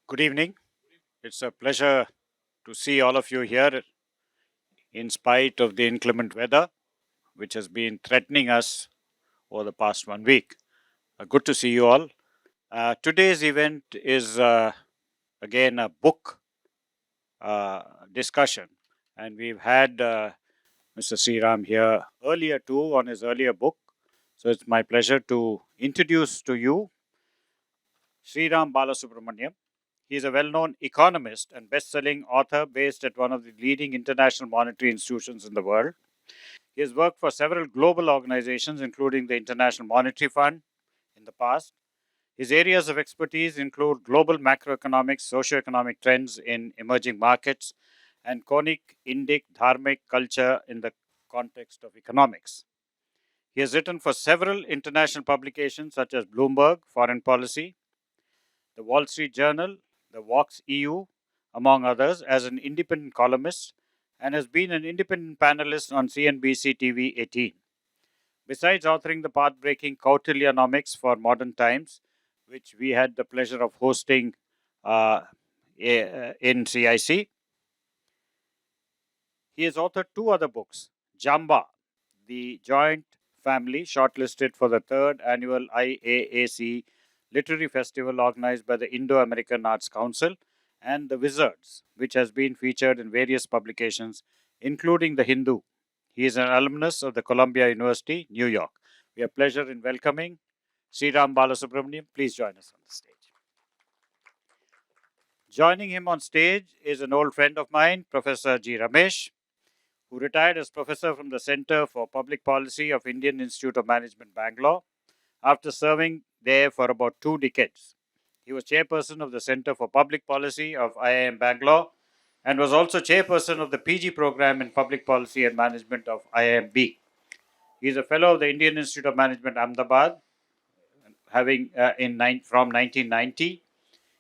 Good evening. It's a pleasure to see all of you here in spite of the inclement weather which has been threatening us over the past 1 week. Good to see you all. Today's event is again a book discussion, and we've had Mr. Sriram here earlier too on his earlier book. So it's my pleasure to introduce to you Sriram Balasubramaniam. He is a well known economist and best selling author based at one of the leading international monetary institutions in the world. He has worked for several global organizations, including the International Monetary Fund in the past. His areas of expertise include global macroeconomics, socioeconomic trends in emerging markets, and conic Indic Dharmic culture in the context of economics. He has written for several international publications such as Bloomberg, Foreign Policy, the Wall Street Journal, the Vox EU, among others, as an independent columnist, and has been an independent panelist on CNBC TV 18. Besides authoring the path-breaking Kautilyanomics for modern times, which we had the pleasure of hosting uh, in CIC, he has authored two other books: Jamba, the Joint Family, shortlisted for the third annual IAAC Literary Festival organized by the Indo-American Arts Council, and The Wizards, which has been featured in various publications, including The Hindu. He is an alumnus of the Columbia University, New York. We have pleasure in welcoming Sriram Balasubramaniam. Please join us on the stage. Joining him on stage is an old friend of mine, Professor G. Ramesh, who retired as professor from the Center for Public Policy of Indian Institute of Management, Bangalore, after serving there for about 2 decades. He was chairperson of the Center for Public Policy of IIM Bangalore and was also chairperson of the PG program in Public Policy and Management of IIMB. He is a fellow of the Indian Institute of Management, Ahmedabad, having from 1990.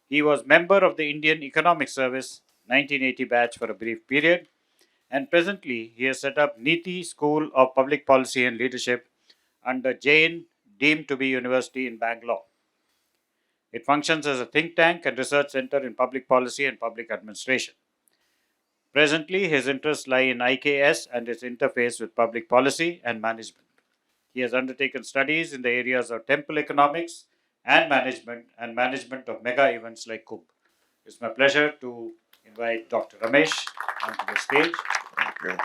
He was member of the Indian Economic Service 1980 batch for a brief period, and presently he has set up Niti School of Public Policy and Leadership under Jain deemed to be University in Bangalore. It functions as a think tank and research center in public policy and public administration. Presently, his interests lie in IKS and its interface with public policy and management. He has undertaken studies in the areas of temple economics and management of mega events like Kumbh. It's my pleasure to invite Dr. Ramesh onto the stage. Okay.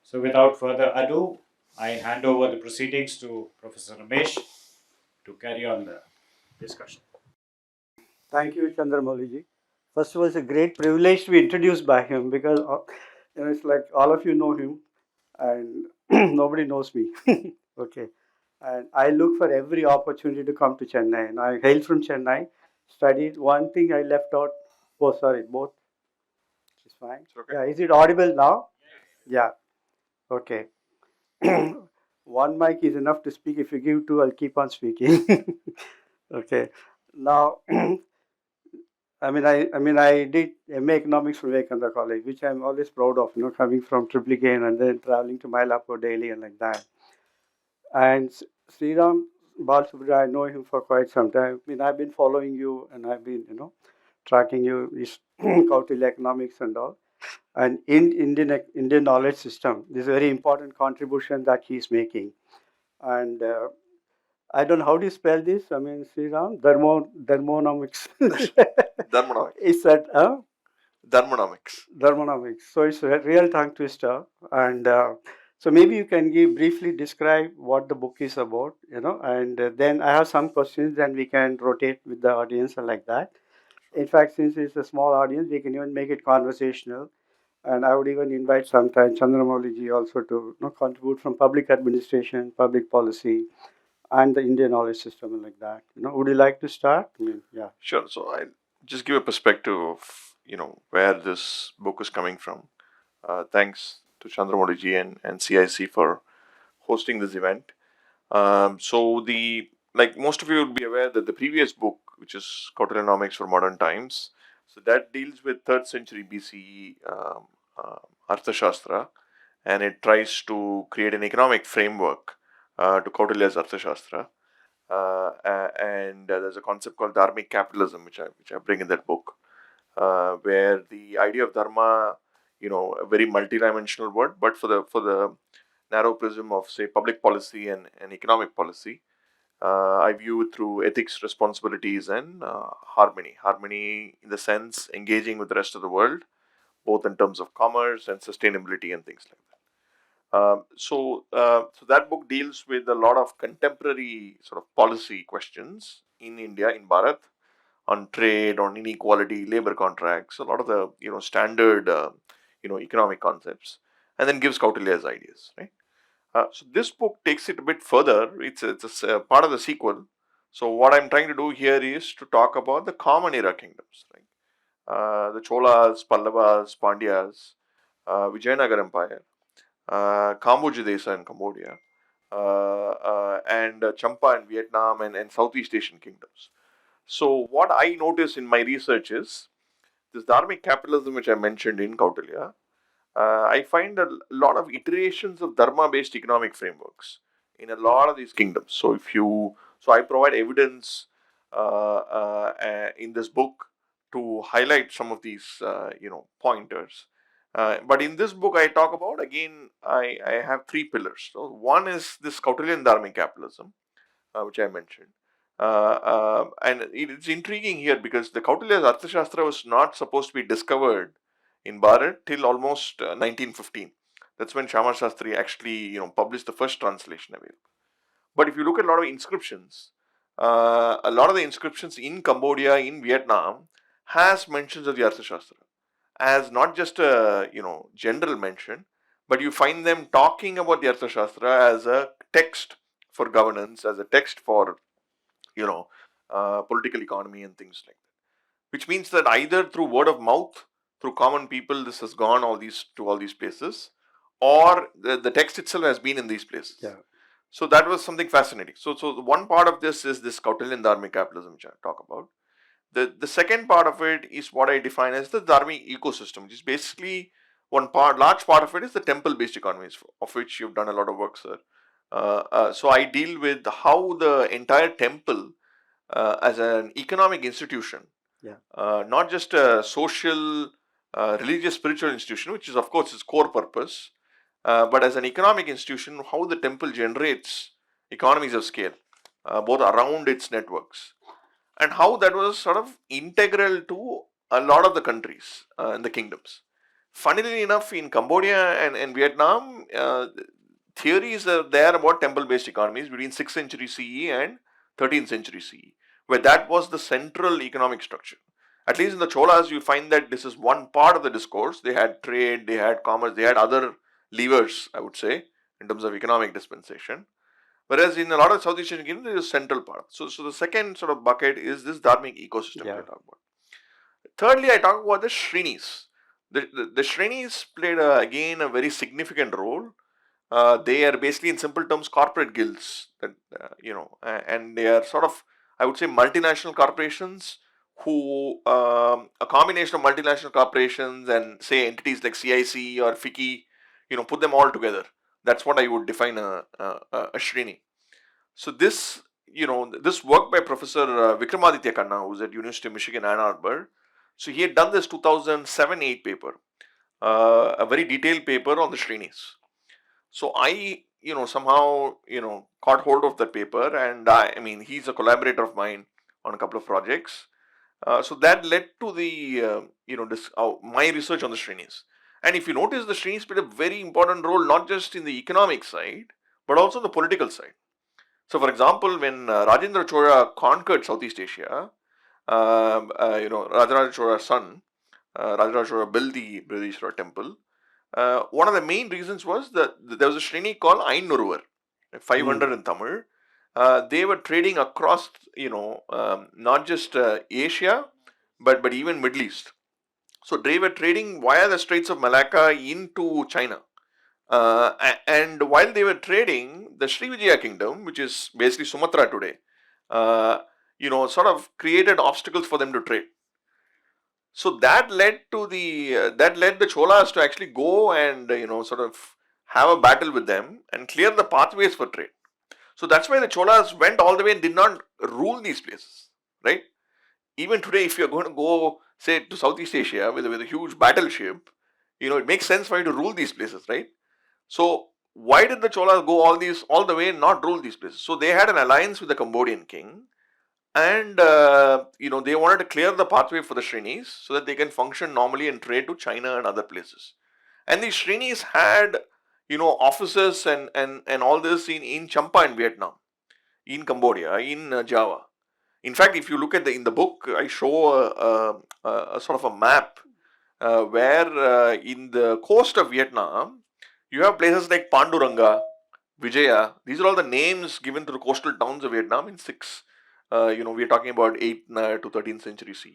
So, without further ado, I hand over the proceedings to Professor Ramesh to carry on the discussion. Thank you, Chandramouli. First of all, it's a great privilege to be introduced by him because it's like all of you know him and nobody knows me. Okay. And I look for every opportunity to come to Chennai. And I hail from Chennai, studied. One thing I left out. Oh, sorry, both. It's fine. It's okay. Yeah, is it audible now? Yeah. Okay. One mic is enough to speak. If you give two, I'll keep on speaking. Okay. Now, I did MA Economics from Vivekananda College, which I'm always proud of, coming from Triplicane and then traveling to Mylapore daily and like that. And Sriram Balasubramanian, I know him for quite some time. I've been following you and I've been, tracking you, his Kautilyanomics and all. And in Indian knowledge system, this is a very important contribution that he's making. And I don't know how do you spell this. Sriram, Dharmonomics. Dharmanomics. Is that Dharmanomics. Dharmanomics? So it's a real tongue twister, and so maybe you can briefly describe what the book is about, and then I have some questions, and we can rotate with the audience and like that. In fact, since it's a small audience, we can even make it conversational. And I would even invite sometime Chandramouli ji also to contribute from public administration, public policy, and the Indian knowledge system and like that. Would you like to start? Yeah. Sure. So I just give a perspective of where this book is coming from. Thanks to Chandramouli ji and CIC for hosting this event. So like most of you would be aware that the previous book, which is Kautilyanomics for Modern Times, so that deals with 3rd century BCE Arthashastra, and it tries to create an economic framework to Kautilya's Arthashastra. and there's a concept called Dharmic capitalism, which I bring in that book, where the idea of dharma, a very multidimensional word, but for the narrow prism of, say, public policy and economic policy, I view it through ethics, responsibilities, and harmony. Harmony in the sense engaging with the rest of the world, both in terms of commerce and sustainability and things like that. So that book deals with a lot of contemporary sort of policy questions in India, in Bharat, on trade, on inequality, labor contracts, a lot of the standard economic concepts, and then gives Kautilya's ideas, right? So this book takes it a bit further. It's a part of the sequel. So what I'm trying to do here is to talk about the common era kingdoms, right? The Cholas, Pallavas, Pandyas, Vijayanagar Empire, Kambuja Desa in Cambodia, and Champa in Vietnam, and Southeast Asian kingdoms. So what I notice in my research is this dharmic capitalism, which I mentioned in Kautilya. I find a lot of iterations of dharma-based economic frameworks in a lot of these kingdoms. So I provide evidence in this book to highlight some of these, pointers. But in this book, I talk about, again, I have three pillars. So one is this Kautilyan Dharmic capitalism, which I mentioned. And it's intriguing here because the Kautilya's Arthashastra was not supposed to be discovered in Bharat till almost 1915. That's when Shama Shastri actually published the first translation available. But if you look at a lot of inscriptions, a lot of the inscriptions in Cambodia, in Vietnam, has mentions of the Arthashastra as not just a general mention, but you find them talking about the Arthashastra as a text for governance, as a text for political economy and things like that. Which means that either through word of mouth, through common people, this has gone all these places, or the text itself has been in these places. Yeah. So that was something fascinating. So one part of this is this Kautilyan Dharmic capitalism, which I talk about. The second part of it is what I define as the Dharmic ecosystem, which is basically large part of it is the temple-based economies, of which you've done a lot of work, sir. So I deal with how the entire temple as an economic institution, not just a social, religious, spiritual institution, which is of course its core purpose, but as an economic institution, how the temple generates economies of scale, both around its networks, and how that was sort of integral to a lot of the countries and the kingdoms. Funnily enough, in Cambodia and Vietnam, theories are there about temple-based economies between 6th century CE and 13th century CE, where that was the central economic structure. At least in the Cholas, you find that this is one part of the discourse. They had trade, they had commerce, they had other levers, I would say, in terms of economic dispensation. Whereas in a lot of South Asian kingdoms, there is a central part. So the second sort of bucket is this dharmic ecosystem I talk about. Thirdly, I talk about the Srenis. The Srenis played, again, a very significant role. They are basically, in simple terms, corporate guilds that and they are sort of, I would say, multinational corporations who a combination of multinational corporations and, say, entities like CIC or FICCI, put them all together. That's what I would define a Sreni. So this work by Professor Vikramaditya Khanna, who's at University of Michigan, Ann Arbor. So he had done this 2007-8 paper, a very detailed paper on the Srenis. So I, somehow, caught hold of that paper, and I mean, he's a collaborator of mine on a couple of projects. So that led to the, my research on the Srenis. And if you notice, the Srenis played a very important role, not just in the economic side, but also the political side. So, for example, when Rajendra Chola conquered Southeast Asia, Rajaraja Chola's son, Rajaraja Chola built the Brihadisvara temple. One of the main reasons was that there was a Sreni called Ainurvar, 500 in Tamil. They were trading across, not just Asia, but even Middle East. So they were trading via the Straits of Malacca into China. And while they were trading, the Srivijaya kingdom, which is basically Sumatra today, sort of created obstacles for them to trade. So that led the Cholas to actually go and sort of have a battle with them and clear the pathways for trade. So that's why the Cholas went all the way and did not rule these places, right? Even today, if you're going to go, say, to Southeast Asia with a huge battleship, it makes sense for you to rule these places, right? So why did the Cholas go all the way and not rule these places? So they had an alliance with the Cambodian king, and they wanted to clear the pathway for the Srenis so that they can function normally and trade to China and other places. And these Srenis had offices and all this in Champa in Vietnam, in Cambodia, in Java. In fact, if you look at in the book, I show a sort of a map where in the coast of Vietnam, you have places like Panduranga, Vijaya. These are all the names given to the coastal towns of Vietnam in we're talking about 8th to 13th century CE.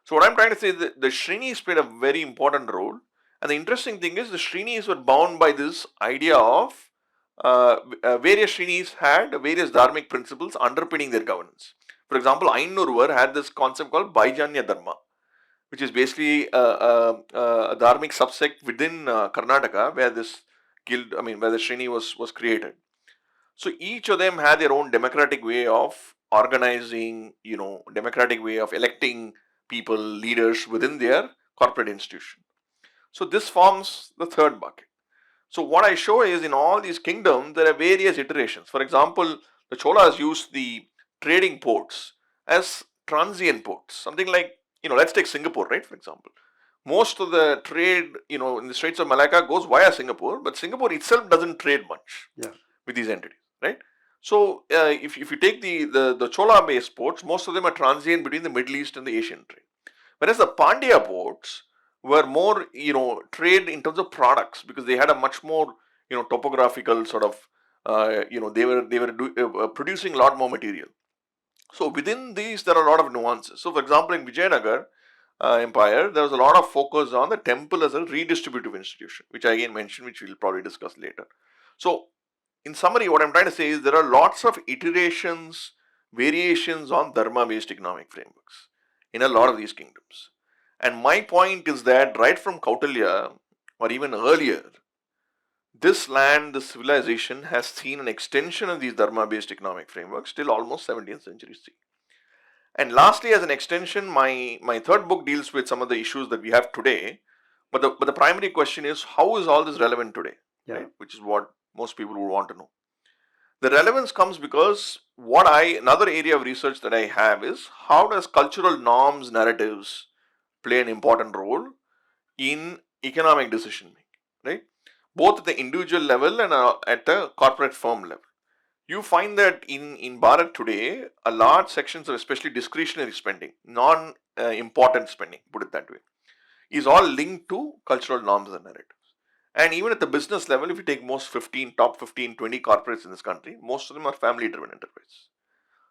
So what I'm trying to say is that the Srenis played a very important role. And the interesting thing is the Srenis were bound by this idea of various Srenis had various dharmic principles underpinning their governance. For example, Ainurvar had this concept called Vijayanagar Dharma, which is basically a dharmic subsect within Karnataka where this where the Sreni was created. So each of them had their own democratic way of organizing, democratic way of electing people, leaders within their corporate institution. So this forms the third bucket. So what I show is in all these kingdoms, there are various iterations. For example, the Cholas used the trading ports as transient ports. Something like, let's take Singapore, right, for example. Most of the trade, in the Straits of Malacca goes via Singapore, but Singapore itself doesn't trade much with these entities, right? So if you take the Chola-based ports, most of them are transient between the Middle East and the Asian trade. Whereas the Pandya ports were more, trade in terms of products because they had a much more, topographical sort of, they were producing a lot more material. So within these, there are a lot of nuances. So for example, in Vijayanagar Empire, there was a lot of focus on the temple as a redistributive institution, which I again mentioned, which we'll probably discuss later. So in summary, what I'm trying to say is there are lots of iterations, variations on Dharma-based economic frameworks in a lot of these kingdoms. And my point is that right from Kautilya, or even earlier, this land, this civilization has seen an extension of these Dharma-based economic frameworks till almost 17th century CE. And lastly, as an extension, my third book deals with some of the issues that we have today. But the primary question is, how is all this relevant today? Right? Which is what most people would want to know. The relevance comes because another area of research that I have is how does cultural norms, narratives play an important role in economic decision making, right? Both at the individual level and at the corporate firm level. You find that in Bharat today, a large sections of especially discretionary spending, non-important spending, put it that way, is all linked to cultural norms and narratives. And even at the business level, if you take top 15, 20 corporates in this country, most of them are family-driven enterprises.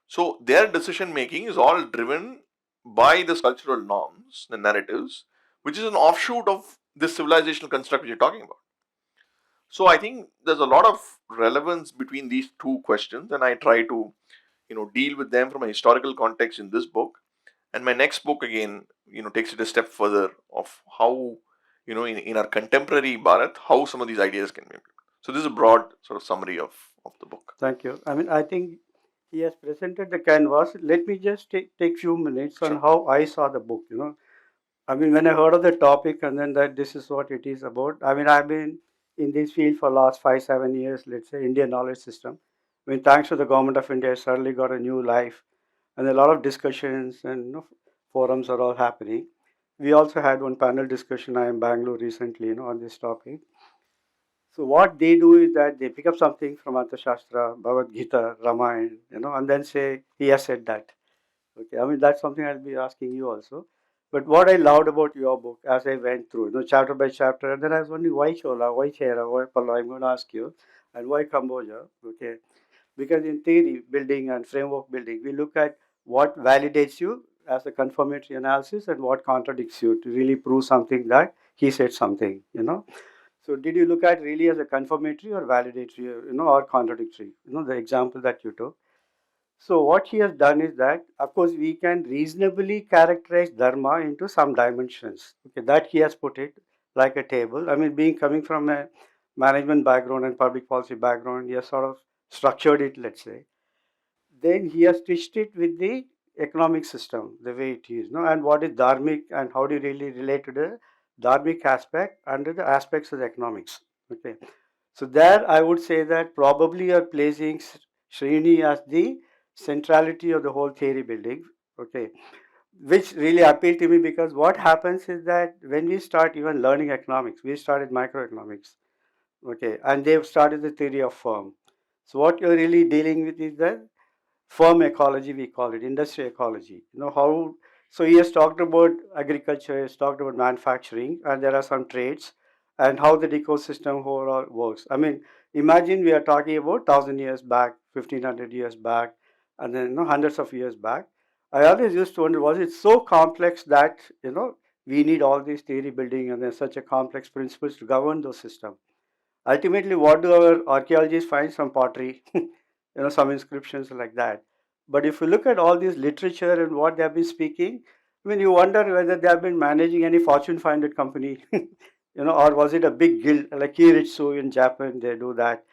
So their decision making is all driven by this cultural norms, the narratives, which is an offshoot of this civilizational construct which you're talking about. So I think there's a lot of relevance between these two questions, and I try to, deal with them from a historical context in this book. And my next book again, takes it a step further of how, in our contemporary Bharat, how some of these ideas can be implemented. So this is a broad sort of summary of the book. Thank you. I think he has presented the canvas. Let me just take few minutes on how I saw the book. When I heard of the topic and then that this is what it is about. I've been in this field for last 5-7 years. Let's say Indian knowledge system. Thanks to the government of India, I suddenly got a new life, and a lot of discussions and forums are all happening. We also had one panel discussion IIM Bangalore recently, on this topic. So what they do is that they pick up something from Arthashastra, Bhagavad Gita, Ramayana, and then say, he has said that. Okay, that's something I'll be asking you also. But what I loved about your book as I went through, chapter by chapter, and then I was wondering why Chola, why Chera, why Pallava, I'm going to ask you, and why Kambuja, okay? Because in theory building and framework building, we look at what validates you as a confirmatory analysis and what contradicts you to really prove something that he said something. So did you look at really as a confirmatory or validatory, or contradictory? The example that you took. So what he has done is that, of course, we can reasonably characterize dharma into some dimensions. Okay, that he has put it like a table. Being coming from a management background and public policy background, he has sort of structured it, let's say. Then he has stitched it with the economic system, the way it is, no? And what is dharmic and how do you really relate to the dharmic aspect under the aspects of the economics? Okay. So there I would say that probably you're placing Sreni as the centrality of the whole theory building. Okay. Which really appealed to me because what happens is that when we start even learning economics, we started microeconomics. Okay. And they've started the theory of firm. So what you're really dealing with is the firm ecology, we call it industry ecology. How, so he has talked about agriculture, he has talked about manufacturing, and there are some trades and how the ecosystem overall works. I mean, imagine we are talking about 1,000 years back, 1,500 years back, and then hundreds of years back. I always used to wonder, was it so complex that we need all these theory building and there's such a complex principles to govern those systems? Ultimately, what do our archaeologists find? Some pottery, some inscriptions like that. But if you look at all this literature and what they have been speaking, I mean, you wonder whether they have been managing any Fortune 500 company, or was it a big guild like Kiritsu in Japan? They do that.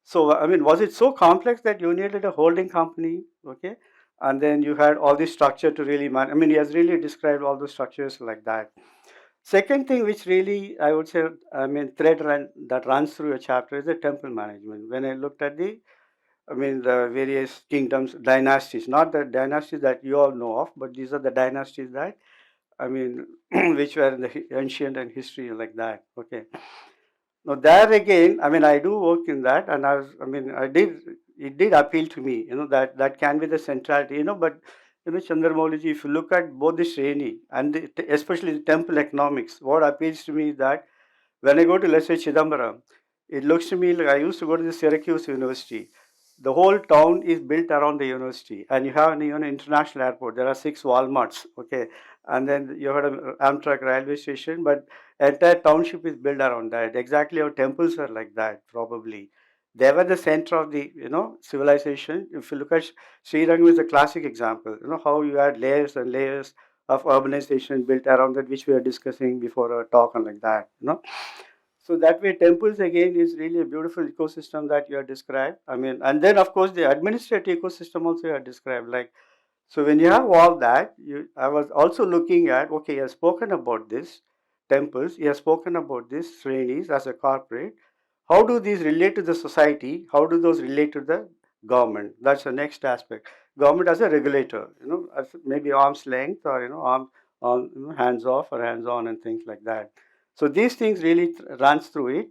So, I mean, was it so complex that you needed a holding company? Okay, and then you had all this structure to really man. I mean, he has really described all the structures like that. Second thing which really I would say, I mean, that runs through a chapter is the temple management. When I looked at the various kingdoms, dynasties, not the dynasties that you all know of, but these are the dynasties that, I mean, which were in the ancient and history like that. Okay. Now there again, I mean, I do work in that, and it did appeal to me, that can be the centrality, but Chandramouli ji, if you look at both the Sreni and especially the temple economics, what appeals to me is that when I go to, let's say, Chidambaram, it looks to me like I used to go to the Syracuse University. The whole town is built around the university, and you have an international airport. There are 6 Walmarts, okay, and then you have an Amtrak railway station, but entire township is built around that. Exactly, our temples are like that. Probably they were the center of the civilization. If you look at Sri Rangam is a classic example. How you had layers and layers of urbanization built around that, which we are discussing before our talk and like that. So that way, temples again is really a beautiful ecosystem that you have described. I mean, and then of course the administrative ecosystem also you have described. Like, so when you have all that, I was also looking at, okay, he has spoken about this temples, he has spoken about this Srenis as a corporate. How do these relate to the society? How do those relate to the government? That's the next aspect. Government as a regulator, as maybe arm's length or hands off or hands on and things like that. So these things really runs through it,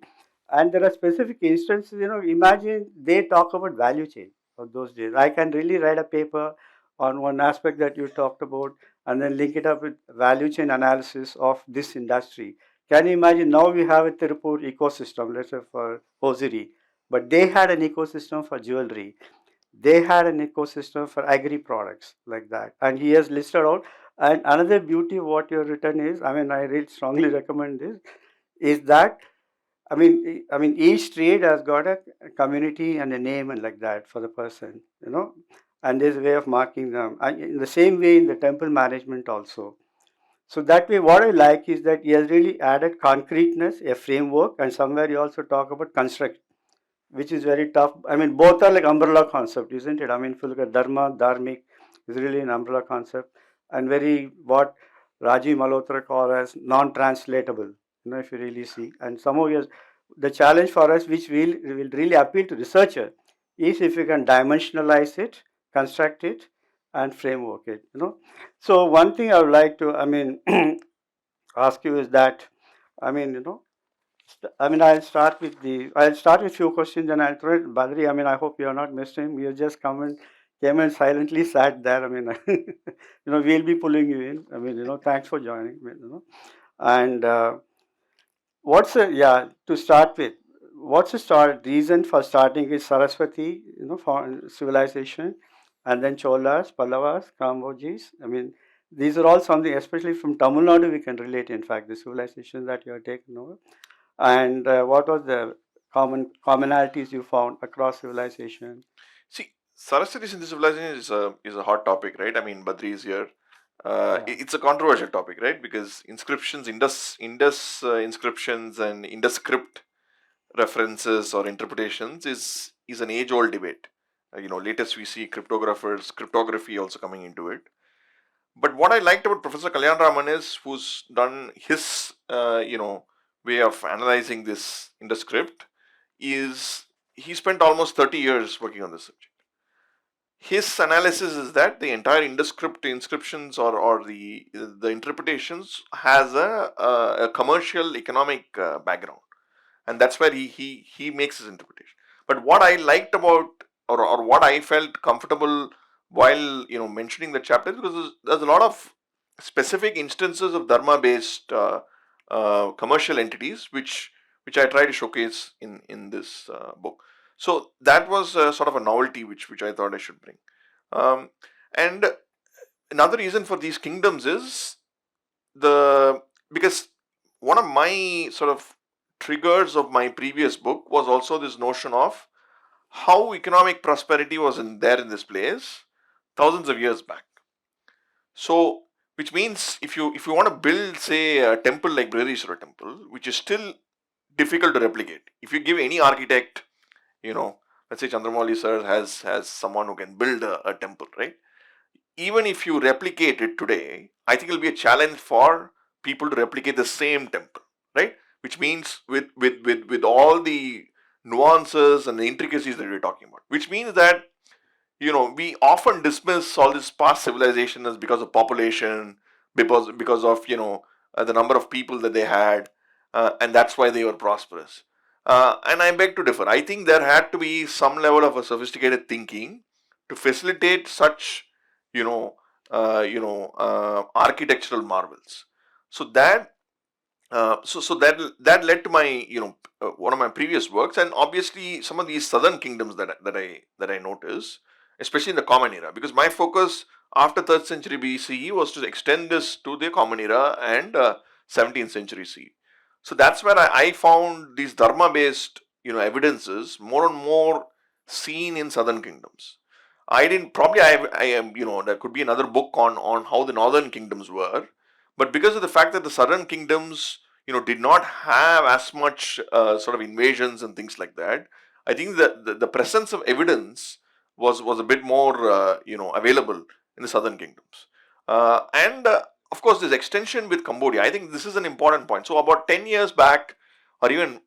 and there are specific instances. Imagine they talk about value chain of those days. I can really write a paper on one aspect that you talked about, and then link it up with value chain analysis of this industry. Can you imagine now we have a Tirupur ecosystem, let's say for hosiery, but they had an ecosystem for jewelry. They had an ecosystem for agri products like that. And he has listed out. And another beauty of what you have written is, I mean, I really strongly recommend this, is that I mean, each trade has got a community and a name and like that for the person, and there's a way of marking them. And in the same way in the temple management also. So that way, what I like is that he has really added concreteness, a framework, and somewhere you also talk about construct, which is very tough. I mean, both are like umbrella concept, isn't it? I mean, if you look at Dharma, Dharmic is really an umbrella concept, and very what Rajiv Malhotra call as non-translatable. If you really see, and some of you, the challenge for us, which will really appeal to researcher, is if you can dimensionalize it, construct it, and framework it. So one thing I would like to, ask you is that, I mean, I'll start with few questions and I'll throw it. Badri, I mean, I hope you're not missed him. You just came and silently sat there. I mean, we'll be pulling you in. I mean, thanks for joining. And to start with, what's the reason for starting with Saraswati, for civilization, and then Cholas, Pallavas, Kambojis? I mean, these are all something, especially from Tamil Nadu, we can relate, in fact, the civilization that you are taking over. And what was the commonalities you found across civilization? See, Saraswati Sindhu civilization is a hot topic, right? I mean, Badri is here. It's a controversial topic, right? Because inscriptions, Indus inscriptions and Indus script references or interpretations is an age-old debate. Latest we see cryptography also coming into it. But what I liked about Professor Kalyan Raman is who's done his way of analyzing this in the script is he spent almost 30 years working on this subject. His analysis is that the entire inscriptions or the interpretations has a commercial economic background, and that's where he makes his interpretation. But what I liked about or what I felt comfortable while mentioning the chapter, because there's a lot of specific instances of dharma-based commercial entities which I try to showcase in this book. So that was sort of a novelty which I thought I should bring. And another reason for these kingdoms is because one of my sort of triggers of my previous book was also this notion of how economic prosperity was there in this place thousands of years back. So, which means if you want to build, say, a temple like Brihadisvara temple, which is still difficult to replicate, if you give any architect, let's say Chandramouli sir has someone who can build a temple, right? Even if you replicate it today, I think it'll be a challenge for people to replicate the same temple, right? Which means with all the nuances and the intricacies that we're talking about, which means that we often dismiss all this past civilization as because of population, because of the number of people that they had, and that's why they were prosperous. And I beg to differ. I think there had to be some level of a sophisticated thinking to facilitate such architectural marvels. So that led to my one of my previous works, and obviously some of these southern kingdoms that I noticed, especially in the Common Era, because my focus after 3rd century BCE was to extend this to the Common Era and 17th century CE. So that's where I found these Dharma-based evidences more and more seen in southern kingdoms. I didn't probably I am there could be another book on how the northern kingdoms were, but because of the fact that the southern kingdoms did not have as much sort of invasions and things like that, I think that the presence of evidence was a bit more available in the southern kingdoms, and of course this extension with Cambodia. I think this is an important point. So about 10 years back, or even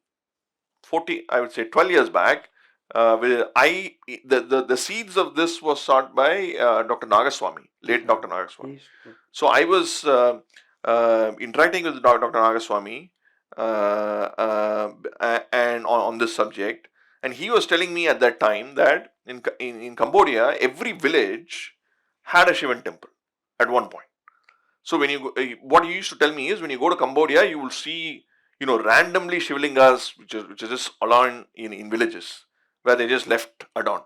40, I would say 12 years back, where the seeds of this was sought by Dr. Nagaswamy, late Dr. Nagaswamy. So I was interacting with Dr. Nagaswamy and on this subject, and he was telling me at that time that in Cambodia, every village had a Shivan temple at one point. So when what he used to tell me is when you go to Cambodia, you will see randomly shivlingas which is just along in villages where they just left adorned.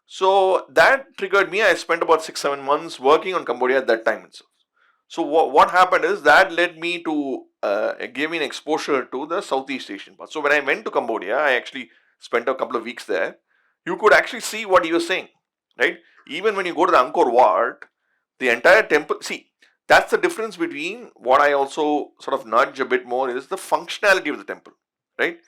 So that triggered me. I spent about 6-7 months working on Cambodia at that time itself. So what happened is that led me to give me an exposure to the Southeast Asian part. So when I went to Cambodia, I actually spent a couple of weeks there. You could actually see what he was saying, right? Even when you go to the Angkor Wat, the entire temple. See, that's the difference between what I also sort of nudge a bit more is the functionality of the temple, right?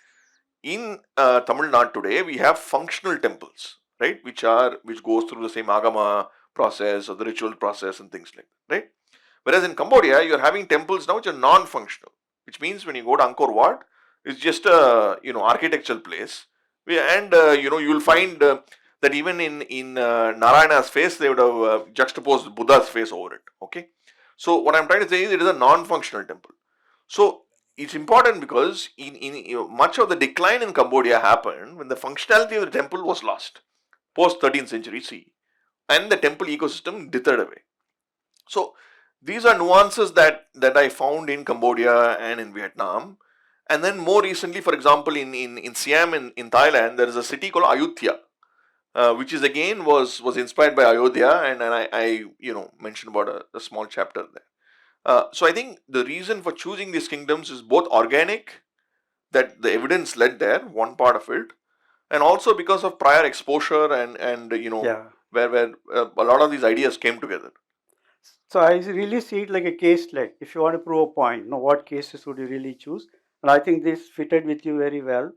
In Tamil Nadu today, we have functional temples, right, which goes through the same agama process or the ritual process and things like that, right? Whereas in Cambodia, you're having temples now which are non-functional, which means when you go to Angkor Wat, it's just a architectural place, and you'll find that even in Narayana's face, they would have juxtaposed Buddha's face over it. Okay, so what I'm trying to say is it is a non-functional temple. So it's important because in much of the decline in Cambodia happened when the functionality of the temple was lost post 13th century CE, and the temple ecosystem dithered away. So these are nuances that I found in Cambodia and in Vietnam. And then more recently, for example, in Siam in Thailand, there is a city called Ayutthaya, which is again was inspired by Ayodhya, and I mentioned about a small chapter there. So I think the reason for choosing these kingdoms is both organic, that the evidence led there, one part of it, and also because of prior exposure and where a lot of these ideas came together. So I really see it like a case study. If you want to prove a point, what cases would you really choose? And I think this fitted with you very well.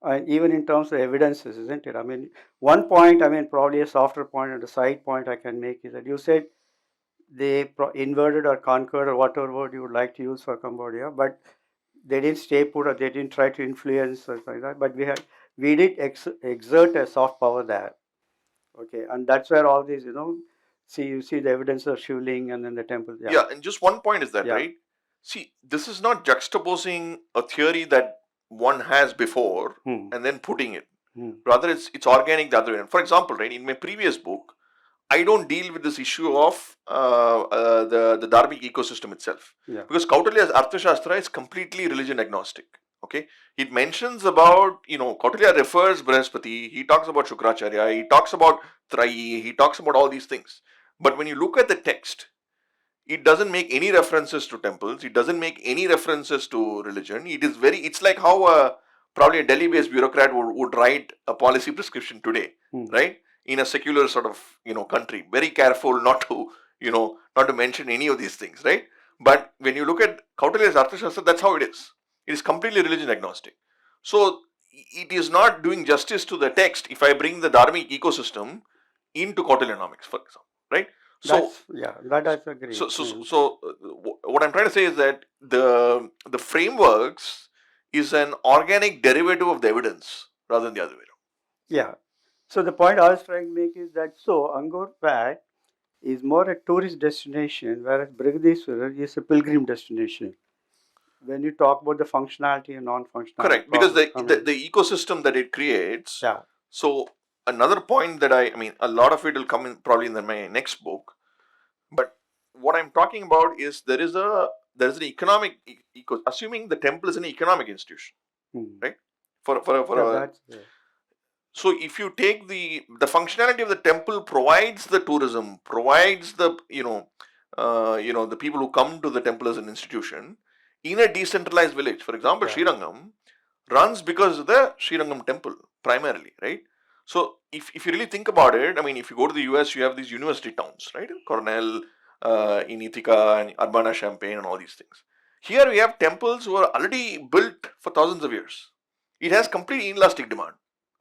And even in terms of evidences, isn't it? I mean, one point, I mean, probably a softer point and a side point I can make is that you said they invaded or conquered or whatever word you would like to use for Cambodia, but they didn't stay put or they didn't try to influence or like that. But we did exert a soft power there. Okay, and that's where all these, you see the evidence of Shivling and then the temple. Yeah. Yeah, and just one point is that, Yeah. right? See, this is not juxtaposing a theory that one has before and then putting it. Rather, it's organic the other way. For example, right, in my previous book, I don't deal with this issue of the Dharmic ecosystem itself. Yeah. Because Kautilya's Arthashastra is completely religion agnostic. Okay, it mentions about, Kautilya refers Brihaspati, he talks about Shukracharya, he talks about Trayi, he talks about all these things. But when you look at the text, it doesn't make any references to temples, it doesn't make any references to religion. It's like how probably a Delhi-based bureaucrat would write a policy prescription today, right? In a secular sort of, country. Very careful not to mention any of these things, right? But when you look at Kautilya's Arthashastra, that's how it is. It is completely religion agnostic. So it is not doing justice to the text if I bring the Dharmic ecosystem into Kautilyanomics, for example, right? So that I agree. So what I'm trying to say is that the frameworks is an organic derivative of the evidence rather than the other way around. Yeah. So the point I was trying to make is that Angkor Wat is more a tourist destination, whereas Brihadisvara is a pilgrim destination. When you talk about the functionality and non-functionality. Correct, because the ecosystem that it creates. Yeah. So another point that I mean, a lot of it will come in probably in my next book. But what I'm talking about is there is an economic assuming the temple is an economic institution, right? So if you take the functionality of the temple provides the tourism, provides the the people who come to the temple as an institution in a decentralized village. For example, Srirangam runs because of the Srirangam temple primarily, right? So if you really think about it, I mean, if you go to the US, you have these university towns, right? Cornell, in Ithaca, and Urbana-Champaign, and all these things. Here we have temples who are already built for thousands of years. It has complete inelastic demand,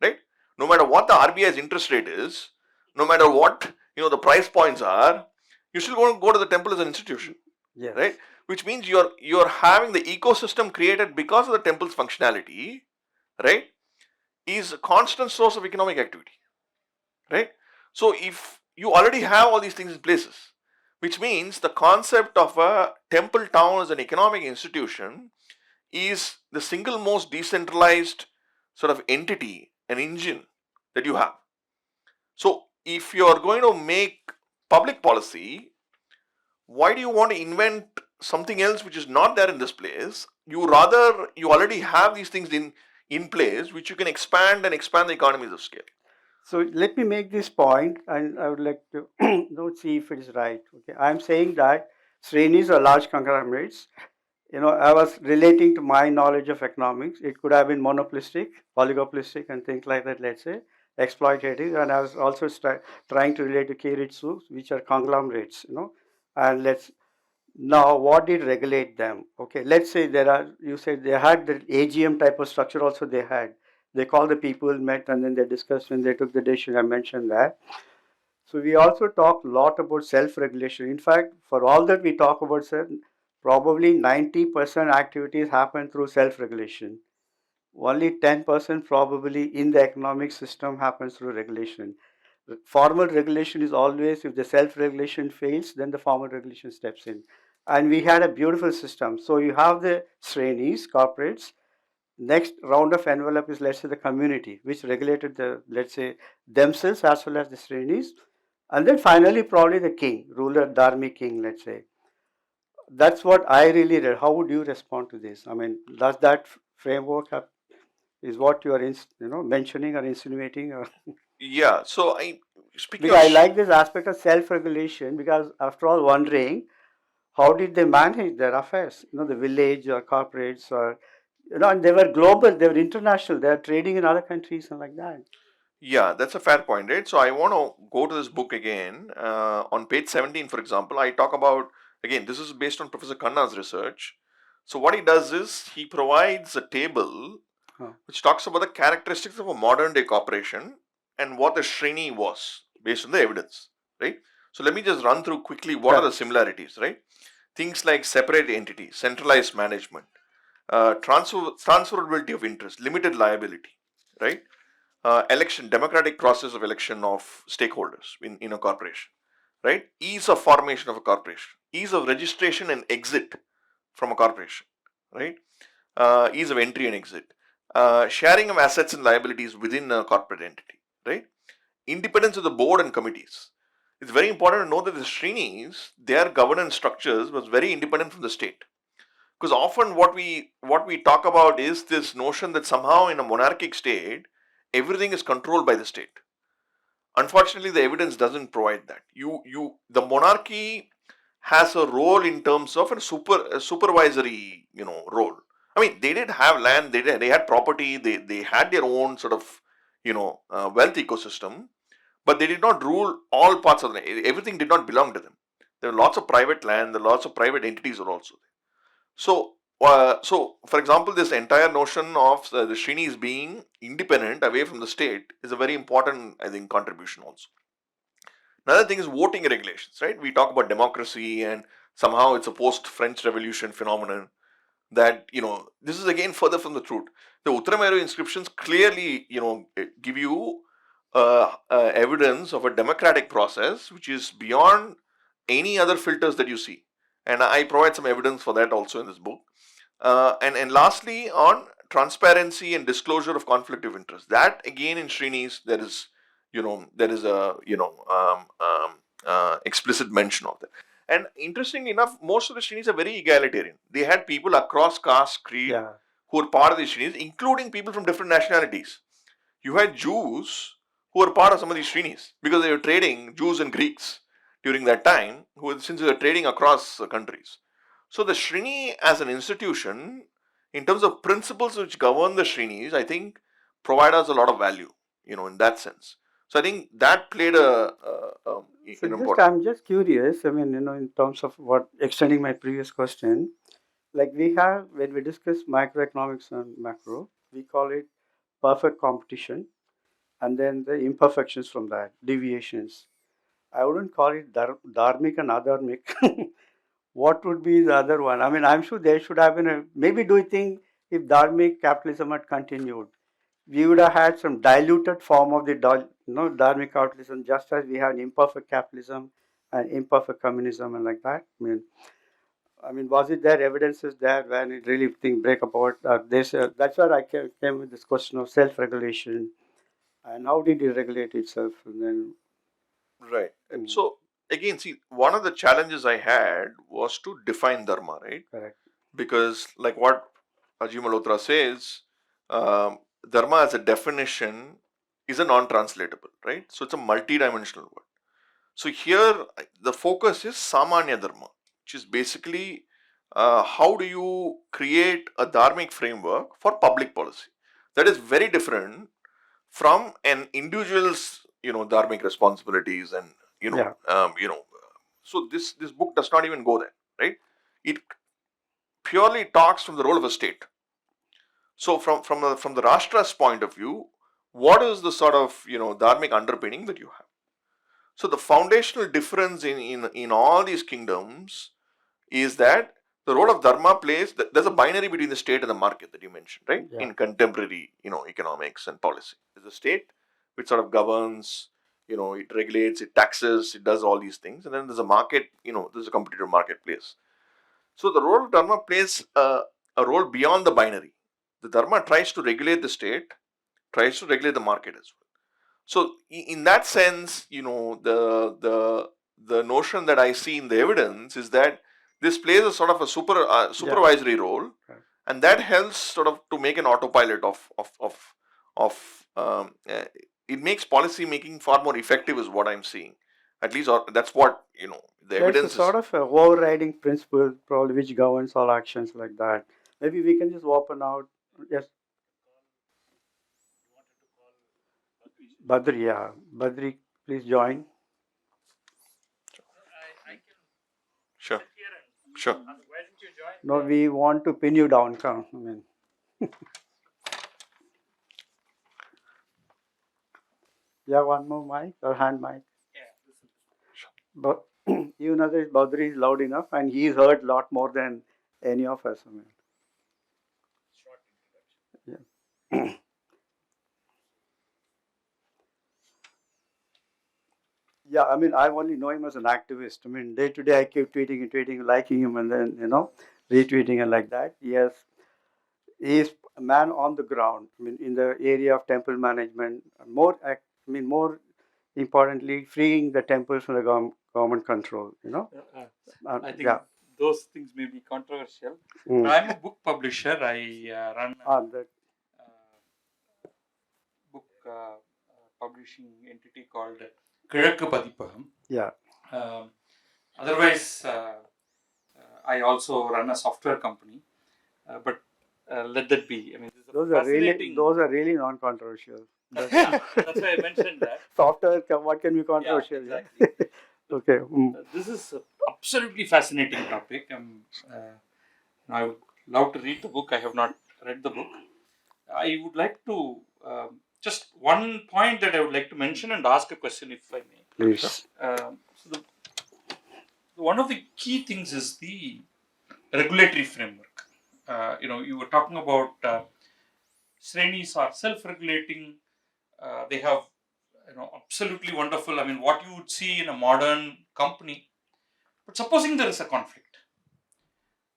right? No matter what the RBI's interest rate is, no matter what the price points are, you still want to go to the temple as an institution, right? Which means you're having the ecosystem created because of the temple's functionality, right? Is a constant source of economic activity, right? So if you already have all these things in places, which means the concept of a temple town as an economic institution is the single most decentralized sort of entity, an engine that you have. So if you are going to make public policy, why do you want to invent something else which is not there in this place? You already have these things in place which you can expand the economies of scale. So let me make this point, and I would like to see if it is right. Okay, I'm saying that Srenis are large conglomerates. I was relating to my knowledge of economics. It could have been monopolistic, oligopolistic, and things like that, let's say, exploitative. And I was also trying to relate to Keiritsu, which are conglomerates, And now, what did regulate them? Okay, let's say you said they had the AGM type of structure also they had. They called the people, met, and then they discussed and they took the decision. I mentioned that. So we also talk a lot about self-regulation. In fact, for all that we talk about, probably 90% activities happen through self-regulation. Only 10% probably in the economic system happens through regulation. Formal regulation is always, if the self-regulation fails, then the formal regulation steps in. And we had a beautiful system. So you have the Srenis, corporates. Next round of envelope is, let's say, the community, which regulated themselves as well as the Srenis. And then finally, probably the king, ruler, Dharmic king, let's say. That's what I really read. How would you respond to this? I mean, does that framework is what you are mentioning or insinuating? Or Yeah. So because I like this aspect of self-regulation, because after all, wondering how did they manage their affairs? The village or corporates or and they were global, they were international, they are trading in other countries and like that. Yeah, that's a fair point, right? So I want to go to this book again. On page 17, for example, I talk about, again, this is based on Professor Khanna's research. So what he does is he provides a table which talks about the characteristics of a modern day corporation and what the Sreni was based on the evidence, right? So let me just run through quickly what are the similarities, right? Things like separate entities, centralized management, transferability of interest, limited liability, right? Election, democratic process of election of stakeholders in a corporation, right? Ease of formation of a corporation, ease of registration and exit from a corporation, right? Ease of entry and exit, sharing of assets and liabilities within a corporate entity, right? Independence of the board and committees. It's very important to know that the Srenis, their governance structures was very independent from the state. Because often what we talk about is this notion that somehow in a monarchic state, everything is controlled by the state. Unfortunately, the evidence doesn't provide that. The monarchy has a role in terms of a supervisory, role. I mean, they did have land, they had property, they had their own sort of, wealth ecosystem, but they did not rule all parts of the land. Everything did not belong to them. There were lots of private land, there were lots of private entities were also there. So, for example, this entire notion of the Shrinis being independent away from the state is a very important, I think, contribution also. Another thing is voting regulations, right? We talk about democracy and somehow it's a post-French Revolution phenomenon that, this is again further from the truth. The Uttarameru inscriptions clearly, give you evidence of a democratic process which is beyond any other filters that you see. And I provide some evidence for that also in this book. And lastly, on transparency and disclosure of conflict of interest. That again in Srini's there is a explicit mention of that. And interestingly enough, most of the Srinis are very egalitarian. They had people across caste, creed, who were part of the Srinis, including people from different nationalities. You had Jews who were part of some of these Srinis because they were trading, Jews and Greeks during that time, since they were trading across countries. So the Srini as an institution, in terms of principles which govern the Srinis, I think provide us a lot of value, in that sense. So I think that played an important. I'm just curious. I mean, in terms of what extending my previous question, like we have when we discuss microeconomics and macro, we call it perfect competition, and then the imperfections from that, deviations. I wouldn't call it dharmic and adharmic. What would be the other one? I mean, I'm sure there should have been a. Maybe do you think if dharmic capitalism had continued, we would have had some diluted form of the dharmic capitalism, just as we have imperfect capitalism and imperfect communism and like that. I mean, was it there? Evidence is there when it really thing break apart. That's where I came with this question of self-regulation and how did it regulate itself, and then Right. So again, see, one of the challenges I had was to define dharma, right? correct. Because like what Ajit Malhotra says, dharma as a definition is a non-translatable, right? So it's a multi-dimensional word. So here the focus is samanya dharma, which is basically how do you create a dharmic framework for public policy. That is very different from an individual's dharmic responsibilities and so this book does not even go there, right? It purely talks from the role of a state. So from the Rashtra's point of view, what is the sort of dharmic underpinning that you have? So the foundational difference in all these kingdoms is that the role of dharma plays. There's a binary between the state and the market that you mentioned, right? In contemporary economics and policy, there's a state which sort of governs, it regulates, it taxes, it does all these things, and then there's a market, there's a competitive marketplace. So the role of dharma plays a role beyond the binary. The dharma tries to regulate the state, tries to regulate the market as well. So in that sense, the notion that I see in the evidence is that this plays a sort of a supervisory role, and that helps sort of to make an autopilot of it makes policy making far more effective is what I'm seeing. At least that's what the evidence is sort of a overriding principle probably which governs all actions like that. Maybe we can just open out. Yes, Badri. Yeah, Badri, please join. Sure. Sure. No, we want to pin you down. Come. I mean, You have one more mic or hand mic? But even others, Badri is loud enough, and he's heard a lot more than any of us. I mean, yeah. Yeah, I mean, I only know him as an activist. I mean, day to day, I keep tweeting and tweeting, liking him, and then retweeting and like that. Yes, he is a man on the ground. I mean, in the area of temple management, more importantly, freeing the temples from the government control. I think Yeah. those things may be controversial. Mm. I'm a book publisher. I run a book publishing entity called Kiழக்கு பதிப்பகம். Yeah. Otherwise, I also run a software company. But let that be. I mean, this is Those fascinating. are really non-controversial. That's why I mentioned that. Software, what can be controversial? Yeah, exactly. Okay. This is an absolutely fascinating topic. I would love to read the book. I have not read the book. I would like to just one point that I would like to mention and ask a question, if I may. Please. One of the key things is the regulatory framework. You were talking about Srenis are self-regulating. They have, absolutely wonderful. I mean, what you would see in a modern company. But supposing there is a conflict,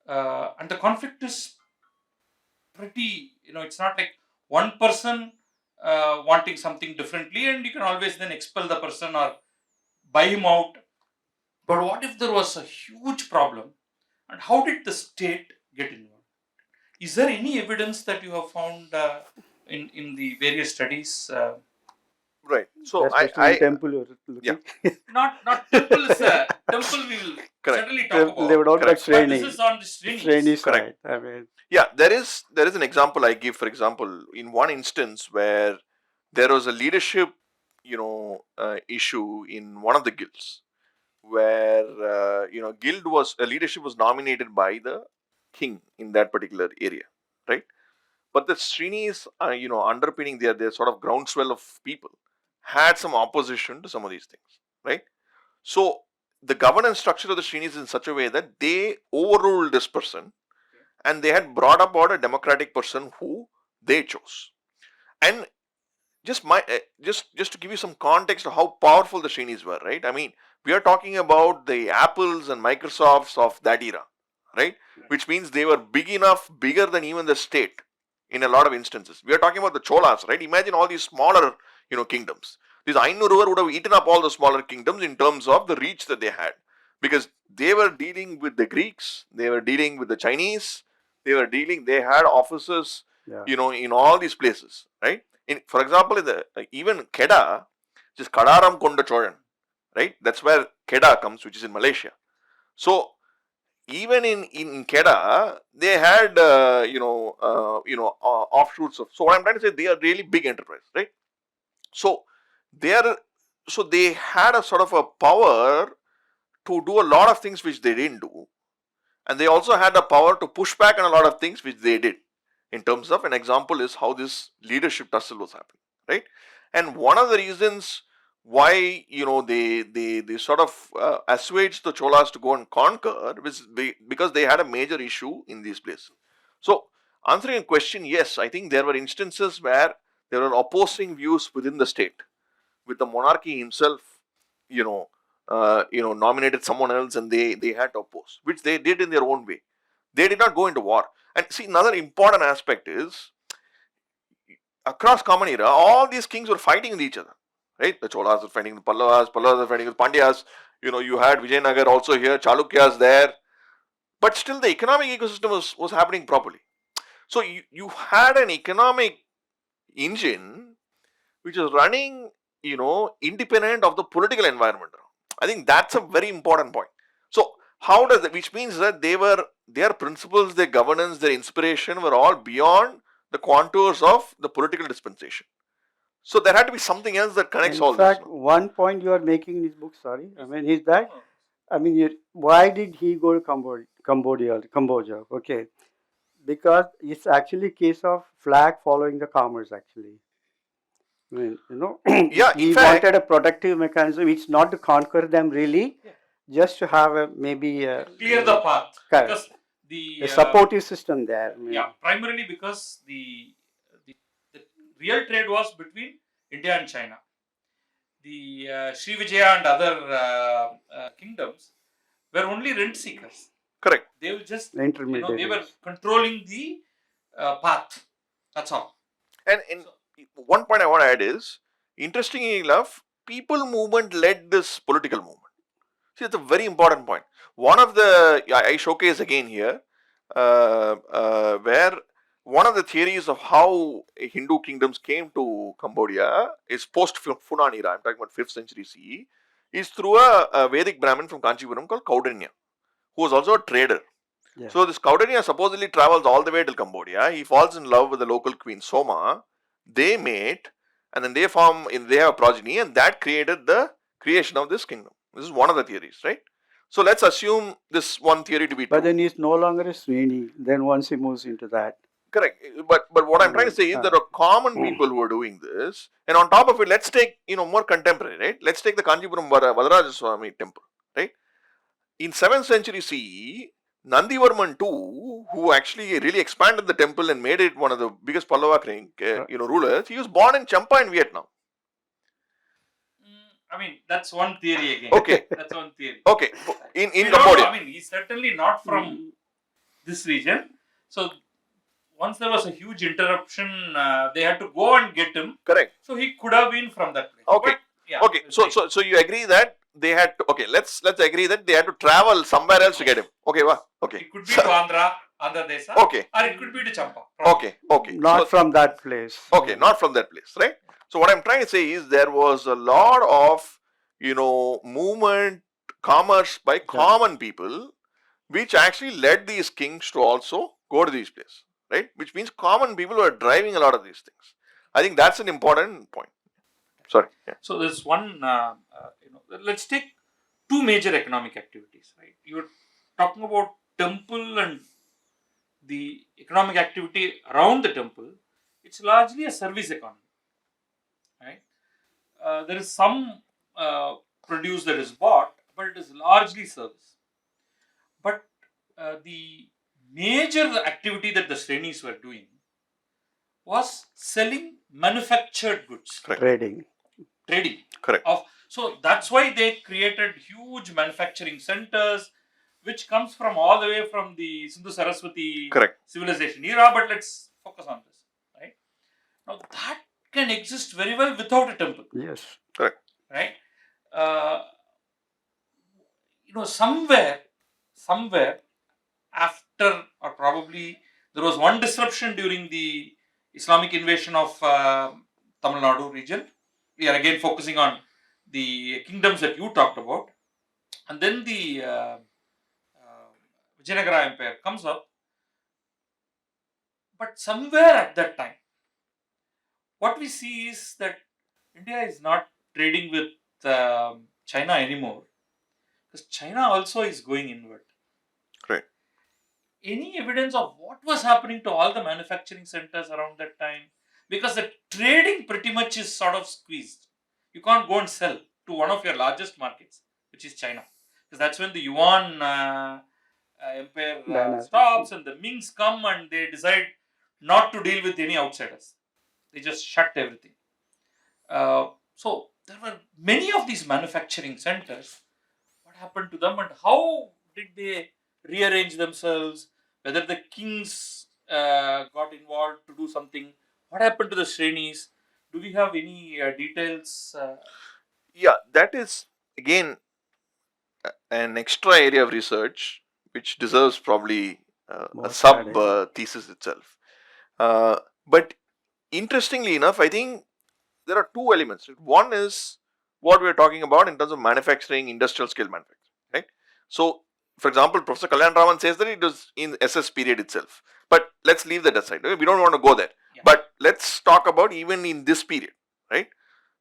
and the conflict is pretty, it's not like one person wanting something differently, and you can always then expel the person or buy him out. But what if there was a huge problem, and how did the state get involved? Is there any evidence that you have found in the various studies? Right. So Especially temple. Yeah. Not temple is temple we will certainly talk about. They would all Correct. Sreni. But this is on the Sreni Correct. side. I mean, Yeah, there is an example I give. For example, in one instance where there was a leadership, issue in one of the guilds, where leadership was nominated by the king in that particular area, right? But the Srenis, underpinning their sort of groundswell of people, had some opposition to some of these things, right? So the governance structure of the Srenis is in such a way that they overruled this person, and they had brought about a democratic person who they chose. And just to give you some context of how powerful the Srenis were, right? I mean, we are talking about the Apples and Microsofts of that era, right? Which means they were bigger than even the state in a lot of instances. We are talking about the Cholas, right? Imagine all these smaller, kingdoms. These Ainur would have eaten up all the smaller kingdoms in terms of the reach that they had, because they were dealing with the Greeks, they were dealing with the Chinese, they had offices, in all these places, right? For example, even Kedah, which is Kadaram Konda Cholan, right? That's where Kedah comes, which is in Malaysia. So even in Kedah, they had offshoots of. So what I'm trying to say, they are really big enterprise, right? So they had a sort of a power to do a lot of things which they didn't do, and they also had the power to push back on a lot of things which they did. In terms of an example is how this leadership tussle was happening, right? And one of the reasons why they sort of assuaged the Cholas to go and conquer was because they had a major issue in these places. So answering a question, yes, I think there were instances where there were opposing views within the state, with the monarchy himself, nominated someone else, and they had to oppose, which they did in their own way. They did not go into war. And see, another important aspect is, across common era, all these kings were fighting with each other, right? The Cholas were fighting the Pallavas were fighting with Pandyas. You had Vijayanagar also here, Chalukyas there, but still the economic ecosystem was happening properly. So you had an economic engine which was running, independent of the political environment. I think that's a very important point. So how does that, which means that their principles, their governance, their inspiration were all beyond the contours of the political dispensation. So there had to be something else that connects all this. In fact, one point you are making in this book, sorry, I mean, is that, why did he go to Cambodia? Okay, because it's actually a case of flag following the commerce, actually. I mean, Yeah, in he fact, wanted a protective mechanism. It's not to conquer them really, just to have a maybe clear the path, correct. because the a supportive system there. I mean, yeah, primarily because the real trade was between India and China. The Sri Vijaya and other kingdoms were only rent seekers. correct. They were just, they were intermediaries. controlling the path. That's all. And one point I want to add is, interestingly enough, people movement led this political movement. See, it's a very important point. One of the, I showcase again here, where one of the theories of how Hindu kingdoms came to Cambodia is post Funan era, I'm talking about 5th century CE, is through a Vedic Brahmin from Kanchipuram called Kautilyan, who was also a trader. Yeah. So this Kautilya supposedly travels all the way till Cambodia. He falls in love with the local queen Soma. They mate, and then they have a progeny, and that created the creation of this kingdom. This is one of the theories, right? So let's assume this one theory to be true. But then he's no longer a Sreni. Then once he moves into that. Correct. But what I'm trying to say is there are common people who are doing this, and on top of it, let's take more contemporary, right? Let's take the Kanchipuram Vadarajaswamy temple, right? In 7th century CE, Nandivarman II, who actually really expanded the temple and made it one of the biggest Pallava rulers, he was born in Champa in Vietnam. I mean, that's one theory again. Okay. That's one theory. Okay. In Cambodia. I mean, he's certainly not from this region. So once there was a huge interruption, they had to go and get him. Correct. So he could have been from that place. Okay. But, yeah, okay. So you agree that they had to, okay, let's agree that they had to travel somewhere else to get him. Okay, okay. It could be to Andhra Desa. Okay. Or it could be to Champa. Okay. Not from that place. Okay, not from that place, right? So what I'm trying to say is there was a lot of, movement, commerce by common people, which actually led these kings to also go to these places, right? Which means common people were driving a lot of these things. I think that's an important point. Sorry. Yeah. So there's one, let's take two major economic activities, right? You're talking about temple and the economic activity around the temple. It's largely a service economy, right? There is some produce that is bought, but it is largely service. But the major activity that the Srenis were doing was selling manufactured goods. Correct. Trading. Correct. So that's why they created huge manufacturing centers, which comes from all the way from the Sindhu Saraswati civilization era. But let's focus on this, right? Now that can exist very well without a temple. Yes. Correct. Right? Somewhere after, or probably there was one disruption during the Islamic invasion of Tamil Nadu region. We are again focusing on the kingdoms that you talked about, and then the Vijayanagar Empire comes up. But somewhere at that time, what we see is that India is not trading with China anymore, because China also is going inward. Right. Any evidence of what was happening to all the manufacturing centers around that time? Because the trading pretty much is sort of squeezed. You can't go and sell to one of your largest markets, which is China, because that's when the Yuan empire stops and the Mings come and they decide not to deal with any outsiders. They just shut everything. So there were many of these manufacturing centers. What happened to them and how did they rearrange themselves? Whether the kings got involved to do something. What happened to the Srenis? Do we have any details? Yeah, that is again an extra area of research which deserves probably a sub thesis itself. But interestingly enough, I think there are two elements. One is what we are talking about in terms of manufacturing, industrial scale manufacturing, right? So, for example, Professor Kautilyan Dharma says that it was in SS period itself. But let's leave that aside. We don't want to go there. Yeah. But let's talk about even in this period, right?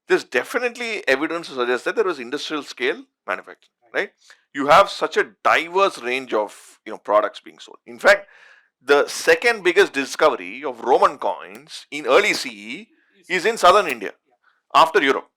There's definitely evidence to suggest that there was industrial scale manufacturing, right? You have such a diverse range of products being sold. In fact, the second biggest discovery of Roman coins in early CE is in southern India. after Europe,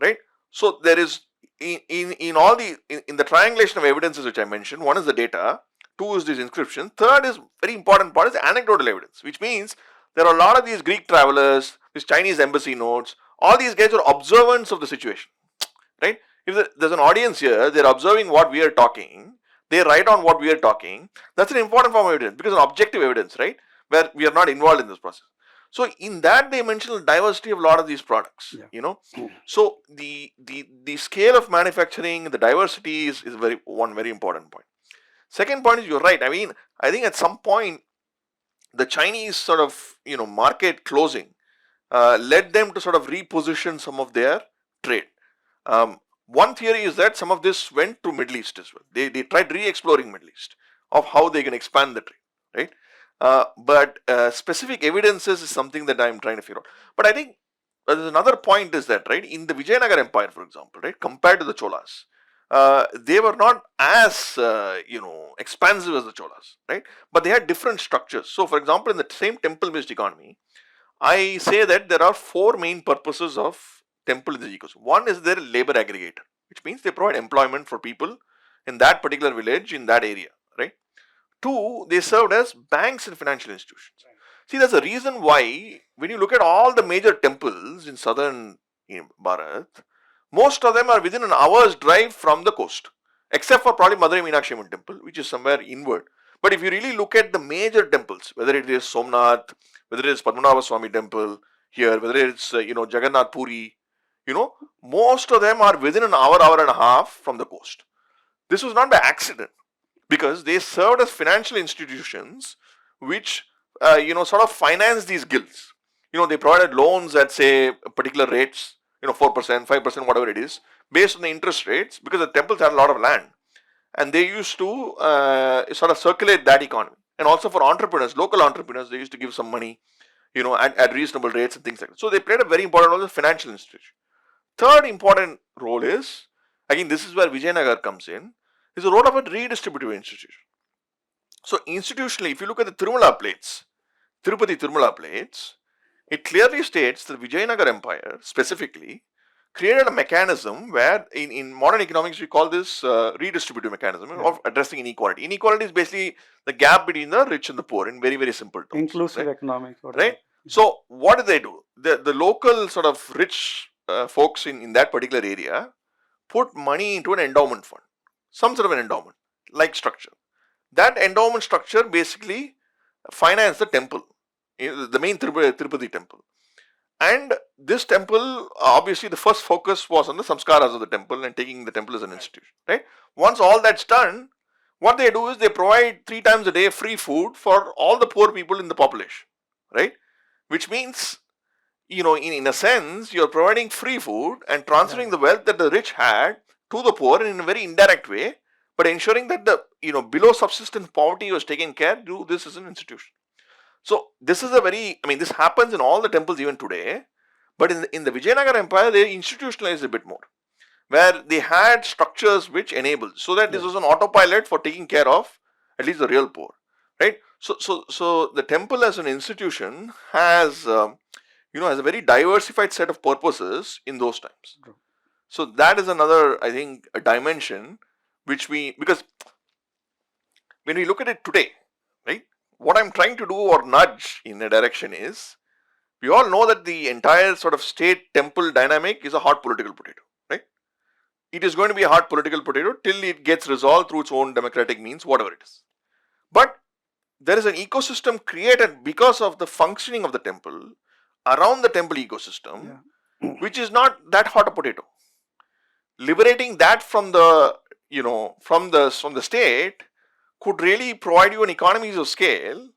right? So there is in all the in the triangulation of evidences which I mentioned, one is the data, two is this inscription, third is very important part is anecdotal evidence, which means there are a lot of these Greek travelers, these Chinese embassy notes, all these guys are observants of the situation, right? If there's an audience here, they're observing what we are talking, they write on what we are talking, that's an important form of evidence because an objective evidence, right? Where we are not involved in this process. So in that they mention the diversity of a lot of these products, So the scale of manufacturing, the diversity is very important point. Second point is you're right. I mean, I think at some point the Chinese sort of market closing led them to sort of reposition some of their trade. One theory is that some of this went to Middle East as well. They tried re-exploring Middle East of how they can expand the trade, right? But specific evidences is something that I'm trying to figure out. But I think there's another point is that, right, in the Vijayanagar Empire, for example, right, compared to the Cholas, they were not as expansive as the Cholas, right? But they had different structures. So, for example, in the same temple-based economy, I say that there are four main purposes of temple in the ecosystem. One is their labor aggregator, which means they provide employment for people in that particular village, in that area, right? Two, they served as banks and financial institutions. Right. See, there's a reason why when you look at all the major temples in southern Bharat, most of them are within an hour's drive from the coast, except for probably Madurai Meenakshi Amman temple, which is somewhere inward. But if you really look at the major temples, whether it is Somnath, whether it is Padmanabha Swami temple here, whether it's Jagannath Puri, most of them are within an hour and a half from the coast. This was not by accident, because they served as financial institutions which sort of finance these guilds. They provided loans at say particular rates, 4%, 5%, whatever it is, based on the interest rates, because the temples had a lot of land, and they used to sort of circulate that economy. And also for entrepreneurs, local entrepreneurs, they used to give some money, at reasonable rates and things like that. So they played a very important role as a financial institution. Third important role is, again, this is where Vijayanagar comes in, is the role of a redistributive institution. So institutionally, if you look at the Tirumala plates, Tirupati Tirumala plates, it clearly states that the Vijayanagar Empire specifically created a mechanism where in modern economics we call this redistributive mechanism of addressing inequality. Inequality is basically the gap between the rich and the poor in very, very simple terms. Inclusive economics. Right? So what do? The local sort of rich folks in that particular area put money into an endowment fund, some sort of an endowment like structure. That endowment structure basically financed the temple, the main Tirupati temple. And this temple, obviously the first focus was on the samskaras of the temple and taking the temple as an institution, right? Once all that's done, what they do is they provide 3 times a day free food for all the poor people in the population, right? Which means, in a sense, you're providing free food and transferring the wealth that the rich had to the poor in a very indirect way, but ensuring that the below subsistence poverty was taken care. Do this as an institution. So this is this happens in all the temples even today, but in the Vijayanagar Empire they institutionalized a bit more, where they had structures which enabled, so that this was an autopilot for taking care of at least the real poor, right? So the temple as an institution has has a very diversified set of purposes in those times. So that is another, I think, a dimension which because when we look at it today, right, what I'm trying to do or nudge in a direction is, we all know that the entire sort of state temple dynamic is a hot political potato, right? It is going to be a hot political potato till it gets resolved through its own democratic means, whatever it is. But there is an ecosystem created because of the functioning of the temple around the temple ecosystem, which is not that hot a potato. Liberating that from the from the state could really provide you an economies of scale,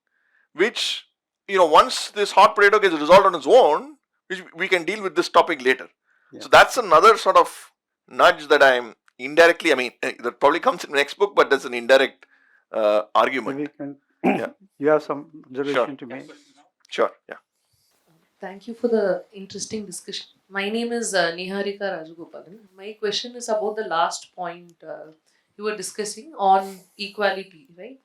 which once this hot potato gets resolved on its own, which we can deal with this topic later. So that's another sort of nudge that I'm indirectly, that probably comes in the next book, but that's an indirect argument. You have some observation to make? Sure, yeah. Thank you for the interesting discussion. My name is Niharika Rajagopalan. My question is about the last point you were discussing on equality, right?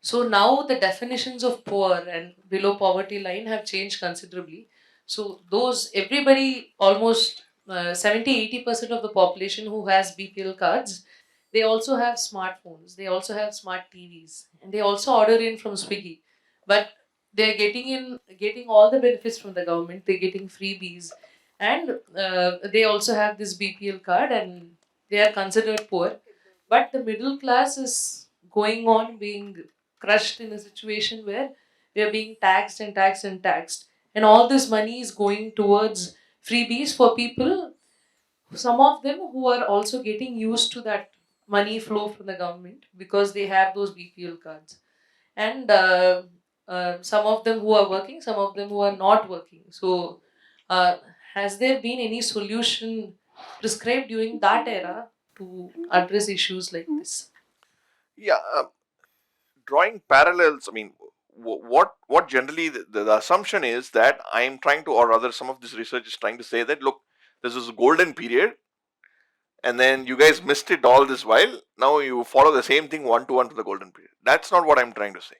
So now the definitions of poor and below poverty line have changed considerably. So those everybody almost 70-80% of the population who has BPL cards, they also have smartphones, they also have smart TVs, and they also order in from Swiggy. But they're getting all the benefits from the government. They're getting freebies, and they also have this BPL card, and they are considered poor. But the middle class is going on being crushed in a situation where we are being taxed and taxed and taxed, and all this money is going towards freebies for people, some of them who are also getting used to that money flow from the government because they have those BPL cards, and some of them who are working, some of them who are not working. So has there been any solution prescribed during that era to address issues like this? Yeah, drawing parallels. I mean, what generally the assumption is that I am trying to, or rather, some of this research is trying to say that look, this is a golden period, and then you guys missed it all this while. Now you follow the same thing one to one to the golden period. That's not what I'm trying to say.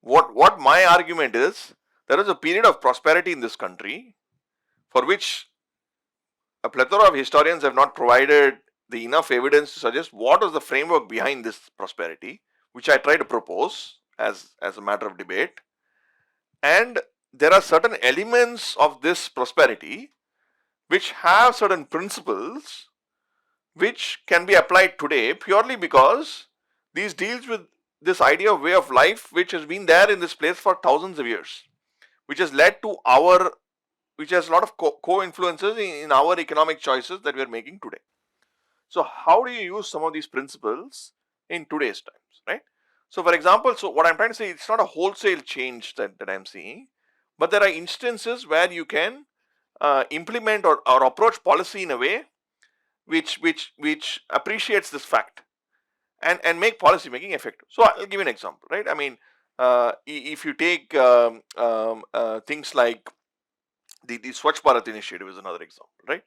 What my argument is, there is a period of prosperity in this country for which a plethora of historians have not provided the enough evidence to suggest what was the framework behind this prosperity, which I try to propose as a matter of debate. And there are certain elements of this prosperity which have certain principles which can be applied today purely because these deals with this idea of way of life which has been there in this place for thousands of years, which has led to our, which has a lot of co-influences in our economic choices that we are making today. So how do you use some of these principles in today's times, right? So for example, so what I'm trying to say, it's not a wholesale change that I'm seeing, but there are instances where you can implement or approach policy in a way which appreciates this fact and make policy making effective. So I'll give you an example, right? I mean, if you take things like the Swachh Bharat initiative is another example, right?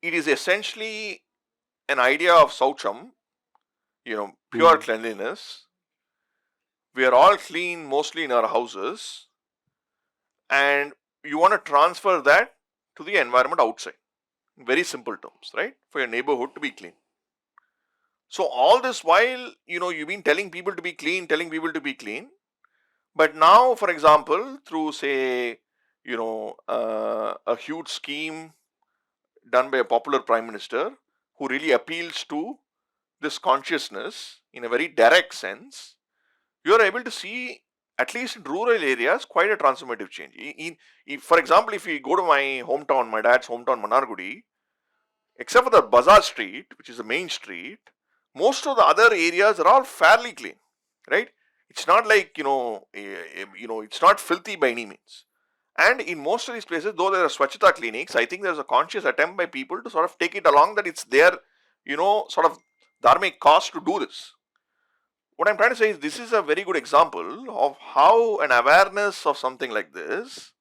It is essentially an idea of Saucham, pure cleanliness. We are all clean mostly in our houses, and you want to transfer that to the environment outside. In very simple terms, right? For your neighborhood to be clean. So all this while, you've been telling people to be clean, but now, for example, through say, a huge scheme done by a popular prime minister who really appeals to this consciousness in a very direct sense, you are able to see, at least in rural areas, quite a transformative change. For example, if we go to my hometown, my dad's hometown, Manargudi, except for the Bazaar Street, which is the main street, most of the other areas are all fairly clean, right? It's not like, it's not filthy by any means. And in most of these places, though there are Swachhata clinics, I think there's a conscious attempt by people to sort of take it along that it's their, sort of dharmic cost to do this. What I'm trying to say is this is a very good example of how an awareness of something like this,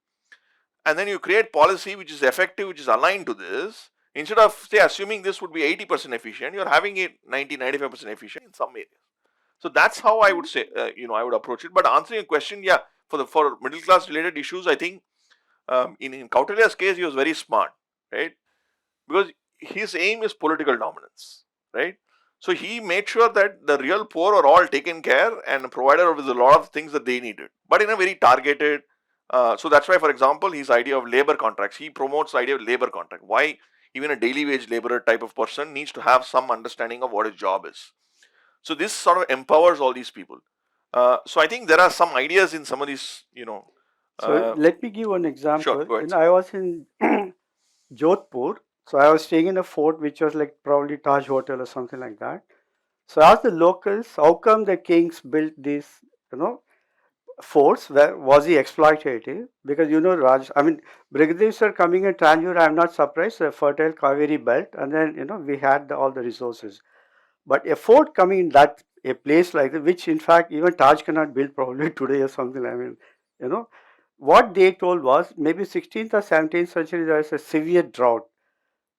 and then you create policy which is effective, which is aligned to this, instead of say assuming this would be 80% efficient, you're having it 90-95% efficient in some areas. So that's how I would say, I would approach it. But answering a question, yeah, for middle class related issues, I think in Kautilya's case, he was very smart, right? Because his aim is political dominance, right? So he made sure that the real poor are all taken care and provided with a lot of things that they needed, but in a very targeted. So that's why, for example, his idea of labor contracts, he promotes the idea of labor contract. Why even a daily wage laborer type of person needs to have some understanding of what his job is. So this sort of empowers all these people. So I think there are some ideas in some of these, So let me give one example. Sure, go ahead. I was in Jodhpur, so I was staying in a fort which was like probably Taj Hotel or something like that. So I asked the locals, how come the kings built this, forts? Where was he exploitative? Because Brihadisvara coming in Tanjore, I'm not surprised. A fertile Kaveri belt, and then we had all the resources. But a fort coming in a place like that, which in fact even Taj cannot build probably today or something. What they told was maybe 16th or 17th century there is a severe drought.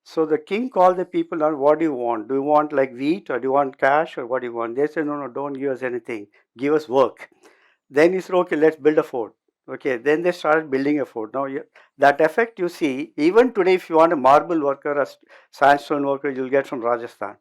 So the king called the people on, what do you want? Do you want like wheat, or do you want cash, or what do you want? They said, no, don't give us anything. Give us work. Then he said, okay, let's build a fort. Okay, then they started building a fort. Now, that effect you see, even today, if you want a marble worker, a sandstone worker, you'll get from Rajasthan.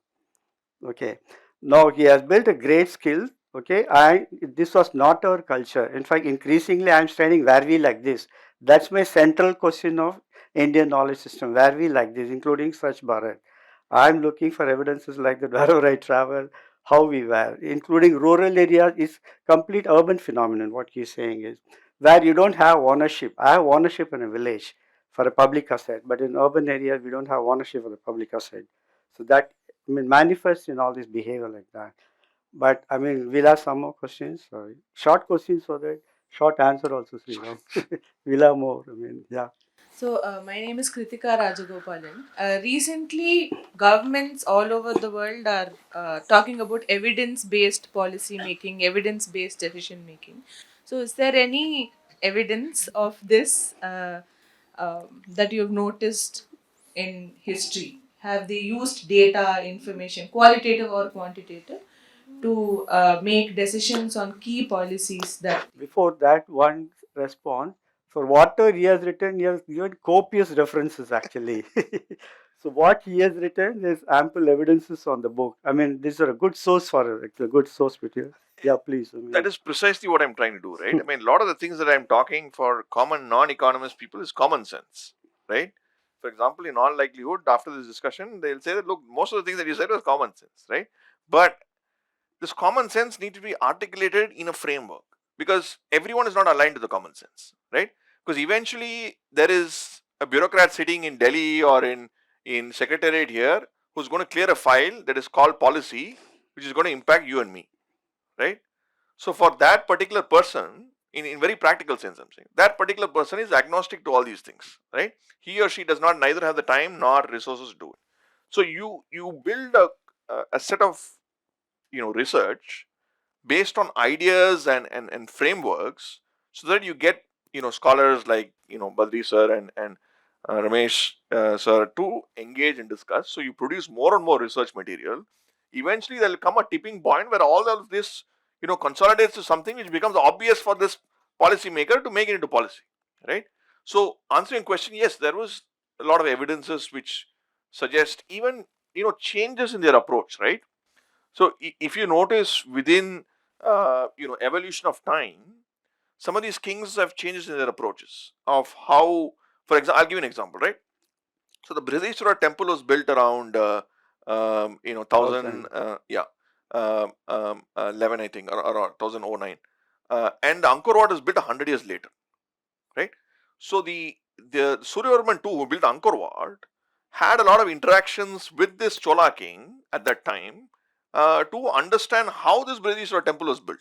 Okay, now he has built a great skill. Okay, and this was not our culture. In fact, increasingly, I'm studying where we like this. That's my central question of Indian knowledge system, where we like this, including Swachh Bharat. I'm looking for evidences like that wherever I travel, how we were, including rural areas, is complete urban phenomenon. What he's saying is where you don't have ownership. I have ownership in a village for a public asset, but in urban areas we don't have ownership of the public asset. So that manifests in all this behavior like that. But we'll have some more questions. Sorry, short questions so that short answer also, Sriram. We'll have more. Yeah. So, my name is Kritika Rajagopalan. Recently, governments all over the world are talking about evidence based policy making, evidence based decision making. So, is there any evidence of this that you've noticed in history? Have they used data, information, qualitative or quantitative, to make decisions on key policies that Before that, one response. For whatever he has written, he has given copious references actually. So what he has written, there's ample evidences on the book. These are a good source for it. It's a good source material. Yeah, please. That is precisely what I'm trying to do, right? I mean, a lot of the things that I'm talking for common non-economist people is common sense, right? For example, in all likelihood, after this discussion, they'll say that, look, most of the things that you said was common sense, right? But this common sense needs to be articulated in a framework because everyone is not aligned to the common sense, right? Because eventually there is a bureaucrat sitting in Delhi or in secretariat here who's going to clear a file that is called policy, which is going to impact you and me, right? So for that particular person, in very practical sense, I'm saying that particular person is agnostic to all these things, right? He or she does not neither have the time nor resources to do it. So you build a set of research based on ideas and frameworks so that you get scholars like Badri sir and Ramesh sir to engage and discuss. So you produce more and more research material. Eventually there will come a tipping point where all of this consolidates to something which becomes obvious for this policy maker to make it into policy, right? So answering question, yes, there was a lot of evidences which suggest even changes in their approach, right? So if you notice within evolution of time, some of these kings have changes in their approaches of how. For example, I'll give you an example, right? So the Brihadisvara temple was built around 1000 Thousand. 11 I think or around 1009, and the Angkor Wat was built 100 years later, right? So the Suryavarman II who built Angkor Wat had a lot of interactions with this Chola king at that time to understand how this Brihadisvara temple was built.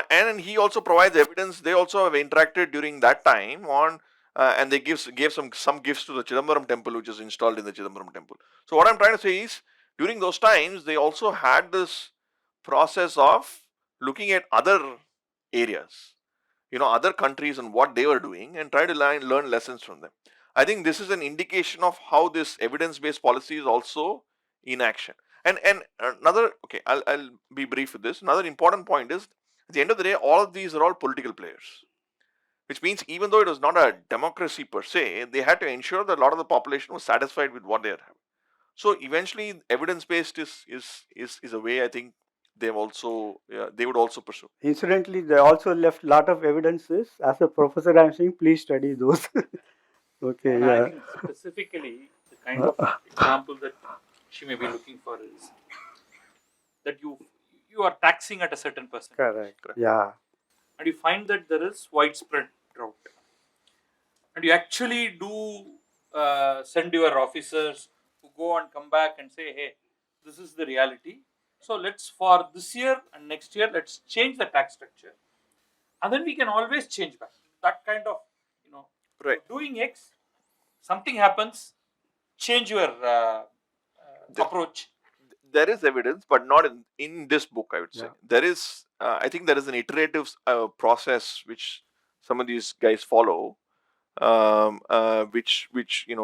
And he also provides evidence. They also have interacted during that time on, and they gave some gifts to the Chidambaram temple, which is installed in the Chidambaram temple. So what I'm trying to say is, during those times, they also had this process of looking at other areas, other countries and what they were doing, and try to learn lessons from them. I think this is an indication of how this evidence-based policy is also in action. And another, okay, I'll be brief with this. Another important point is, at the end of the day, all of these are all political players, which means even though it was not a democracy per se, they had to ensure that a lot of the population was satisfied with what they are having. So eventually, evidence-based is a way I think they would also pursue. Incidentally, they also left lot of evidences. As a professor, I'm saying, please study those. Okay, And I yeah. think specifically the kind of example that she may be looking for is that you are taxing at a certain percentage, Correct. Yeah. and you find that there is widespread drought, and you actually do send your officers who go and come back and say, hey, this is the reality, so let's, for this year and next year, let's change the tax structure, and then we can always change back. That kind of, Right. you're doing X, something happens, change your approach. There is evidence, but not in this book, I would say. Yeah. There is, I think there is an iterative process which some of these guys follow, which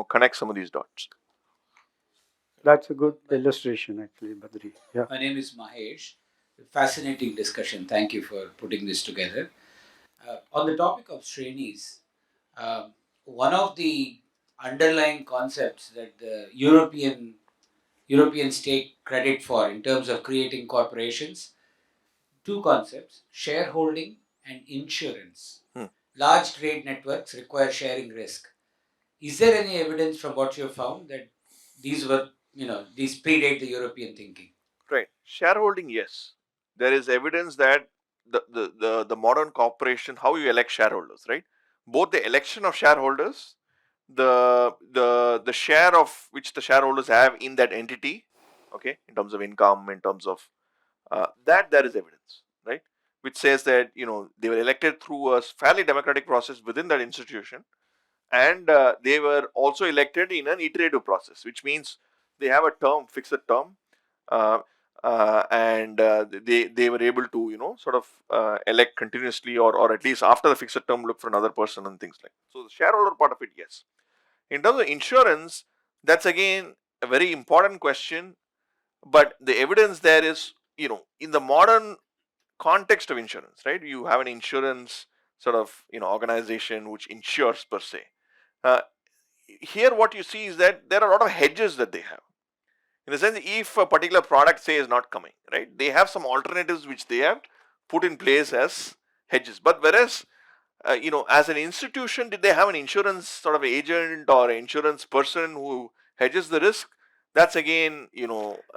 connects some of these dots. That's a good illustration, actually, Badri. Yeah. My name is Mahesh. Fascinating discussion. Thank you for putting this together. On the topic of Srenis, one of the underlying concepts that the Europeans take credit for in terms of creating corporations, two concepts: shareholding and insurance. Large trade networks require sharing risk. Is there any evidence from what you have found that these predate the European thinking? Right. Shareholding, yes. There is evidence that the modern corporation, how you elect shareholders, right? Both the election of shareholders, the share of which the shareholders have in that entity, okay, in terms of income, in terms of that there is evidence, right? Which says that they were elected through a fairly democratic process within that institution, and they were also elected in an iterative process, which means they have a term, fixed term, uh, and they were able to sort of elect continuously, or at least after the fixed term look for another person and things like that. So the shareholder part of it, yes. In terms of insurance, that's again a very important question, but the evidence there is, in the modern context of insurance, right? You have an insurance sort of organization which insures per se. uh, Here what you see is that there are a lot of hedges that they have, in the sense, if a particular product say is not coming, right, they have some alternatives which they have put in place as hedges. But whereas as an institution, did they have an insurance sort of agent or an insurance person who hedges the risk? That's again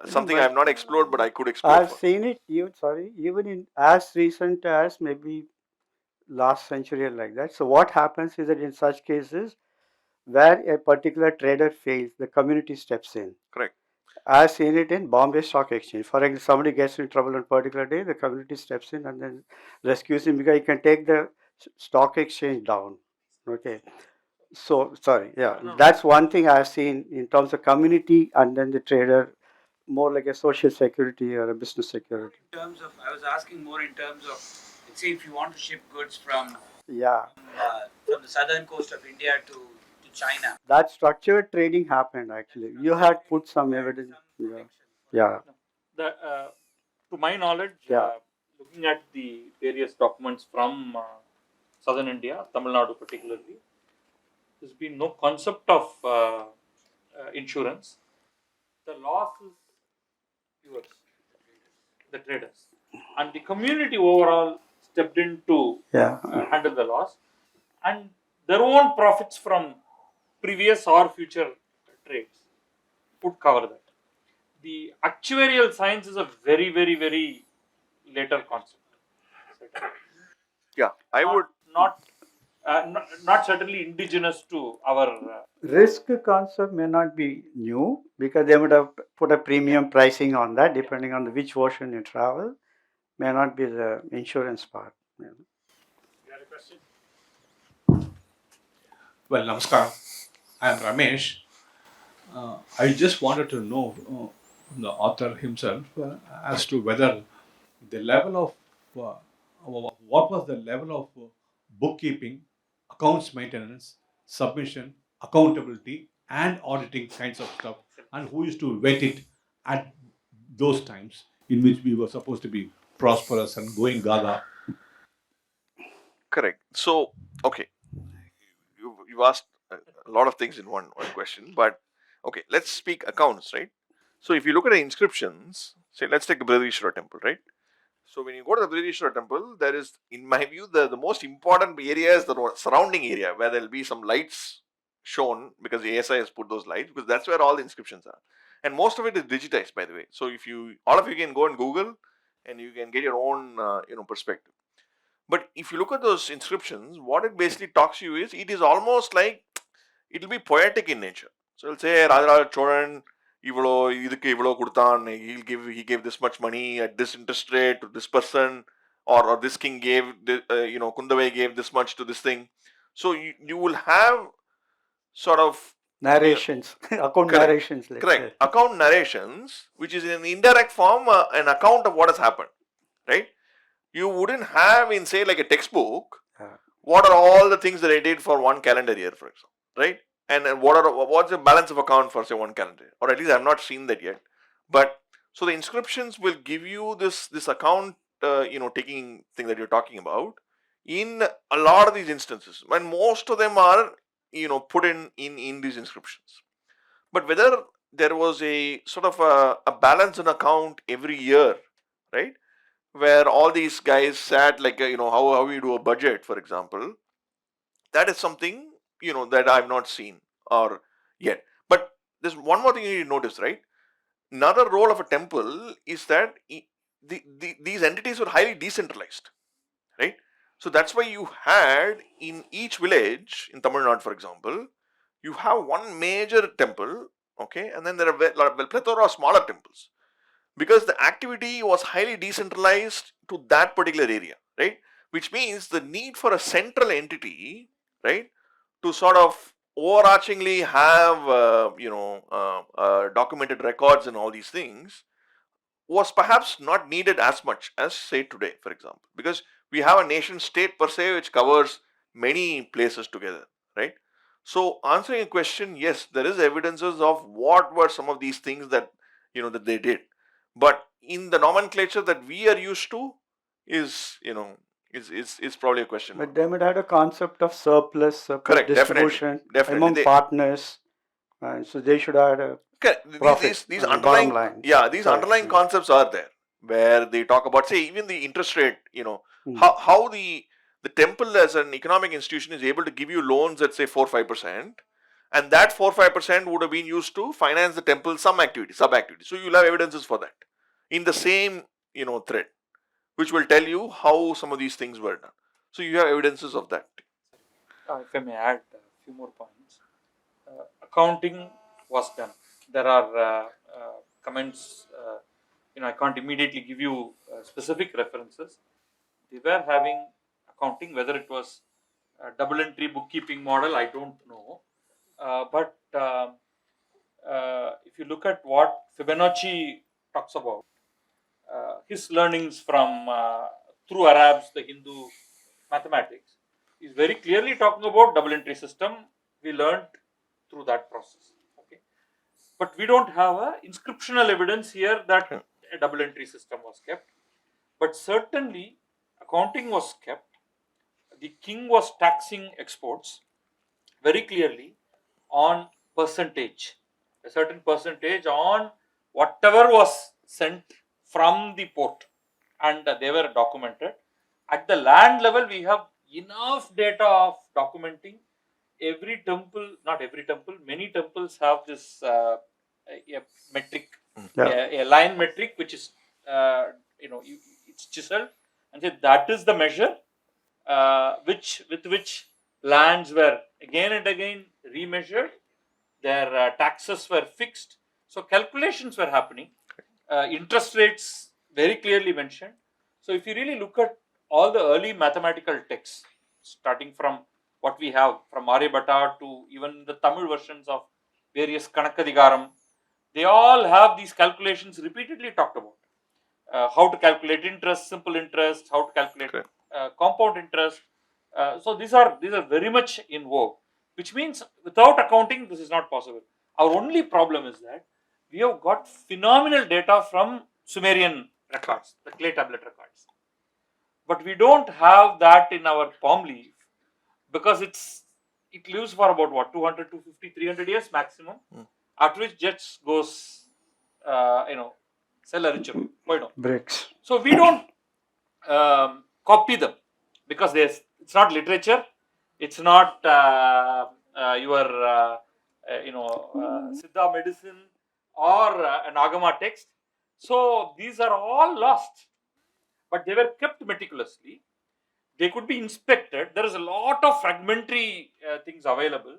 something I have not explored, but I could explore I've for. seen it, even in as recent as maybe last century or like that. So what happens is that in such cases where a particular trader fails, the community steps in. Correct. I've seen it in Bombay Stock Exchange. For example, somebody gets in trouble on a particular day, the community steps in and then rescues him because he can take the stock exchange down. Okay. So sorry, yeah, that's one thing I've seen in terms of community and then the trader, more like a social security or a business security. I was asking more in terms of, let's say, if you want to ship goods from Yeah, from the southern coast of India to China. that structured trading happened actually. You had put some evidence. Yeah, yeah, To my knowledge, yeah. looking at the various documents from southern India, Tamil Nadu particularly, there's been no concept of insurance. The loss is yours, the traders, and the community overall stepped in to Yeah. handle the loss, and their own profits from previous or future trades would cover that. The actuarial science is a very, very, very later concept. Yeah, I would. Not, not certainly indigenous to our. Risk concept may not be new because they would have put a premium pricing on that depending on which ocean you travel. May not be the insurance part. You have a question? Well, namaskar. I am Ramesh. I just wanted to know from the author himself as to whether the level of what was the level of bookkeeping, accounts maintenance, submission, accountability, and auditing kinds of stuff, and who used to vet it at those times in which we were supposed to be prosperous and going gaga. Correct. So, okay, you asked a lot of things in one question, but okay, let's speak accounts, right? So, if you look at the inscriptions, say, let's take the Brihadisvara temple, right? So, when you go to the Brihadisvara temple, there is, in my view, the most important area is the surrounding area where there will be some lights shown because the ASI has put those lights, because that's where all the inscriptions are. And most of it is digitized, by the way. So, if you, all of you can go and Google and you can get your own, perspective. But if you look at those inscriptions, what it basically talks to you is, it is almost like it will be poetic in nature. So it'll say Rajaraja Cholan இவ்வளோ இதுக்கு இவ்வளோ கொடுத்தான், he gave this much money at this interest rate to this person, or this king gave Kundavai gave this much to this thing. So you will have sort of Narrations, account correct, narrations. Let's correct say. account narrations, which is in an indirect form an account of what has happened, right? You wouldn't have in, say, like a textbook, what are all the things that I did for one calendar year, for example, right? And what's the balance of account for, say, one calendar year? Or at least I've not seen that yet. But so the inscriptions will give you this account taking thing that you're talking about in a lot of these instances, and most of them are put in these inscriptions. But whether there was a sort of a balance on account every year, right, where all these guys sat like how we do a budget, for example, that is something that I've not seen or yet. But there's one more thing you need to notice, right? Another role of a temple is that these entities were highly decentralized, right? So that's why you had in each village in Tamil Nadu, for example, you have one major temple, okay, and then there are a plethora of smaller temples because the activity was highly decentralized to that particular area, right? Which means the need for a central entity, right, to sort of overarchingly have documented records and all these things was perhaps not needed as much as say today, for example, because we have a nation state per se which covers many places together, right? So answering a question, yes, there is evidences of what were some of these things that that they did, but in the nomenclature that we are used to is is probably a question mark. But they might have a concept of surplus Correct, distribution definitely among they, partners, and so they should have a correct. profit. These Bottom underlying, line. yeah, these Sorry. underlying concepts are there where they talk about, say, even the interest rate, Mm. how the temple as an economic institution is able to give you loans at say 4-5%, and that 4-5% would have been used to finance the temple some activity, sub activity. So you'll have evidences for that in the same thread, which will tell you how some of these things were done. So you have evidences of that. If I may add a few more points, accounting was done. There are comments. I can't immediately give you specific references. They were having accounting, whether it was a double entry bookkeeping model, I don't know. But if you look at what Fibonacci talks about, his learnings from through Arabs, the Hindu mathematics, is very clearly talking about double entry system. We learned through that process. Okay, but we don't have a inscriptional evidence here that a double entry system was kept. But certainly, accounting was kept. The king was taxing exports very clearly on percentage, a certain percentage on whatever was sent from the port, and they were documented. At the land level, we have enough data of documenting every temple, not every temple, many temples have this a metric, Yeah. a line metric, which is it's chiseled, and say that is the measure with which lands were again and again remeasured, their taxes were fixed, so calculations were happening, interest rates very clearly mentioned. So if you really look at all the early mathematical texts, starting from what we have from Aryabhatta to even the Tamil versions of various Kanakadigaram, they all have these calculations repeatedly talked about. How to calculate interest, simple interest, how to calculate compound interest. So these are very much in vogue, which means without accounting this is not possible. Our only problem is that we have got phenomenal data from Sumerian records, the clay tablet records, but we don't have that in our palm leaf because it lives for about what 200, 250, 300 years maximum, after which just goes, cell Bricks. So we don't copy them because it's not literature, it's not your Siddha medicine or an Agama text. So these are all lost, but they were kept meticulously. They could be inspected. There is a lot of fragmentary things available.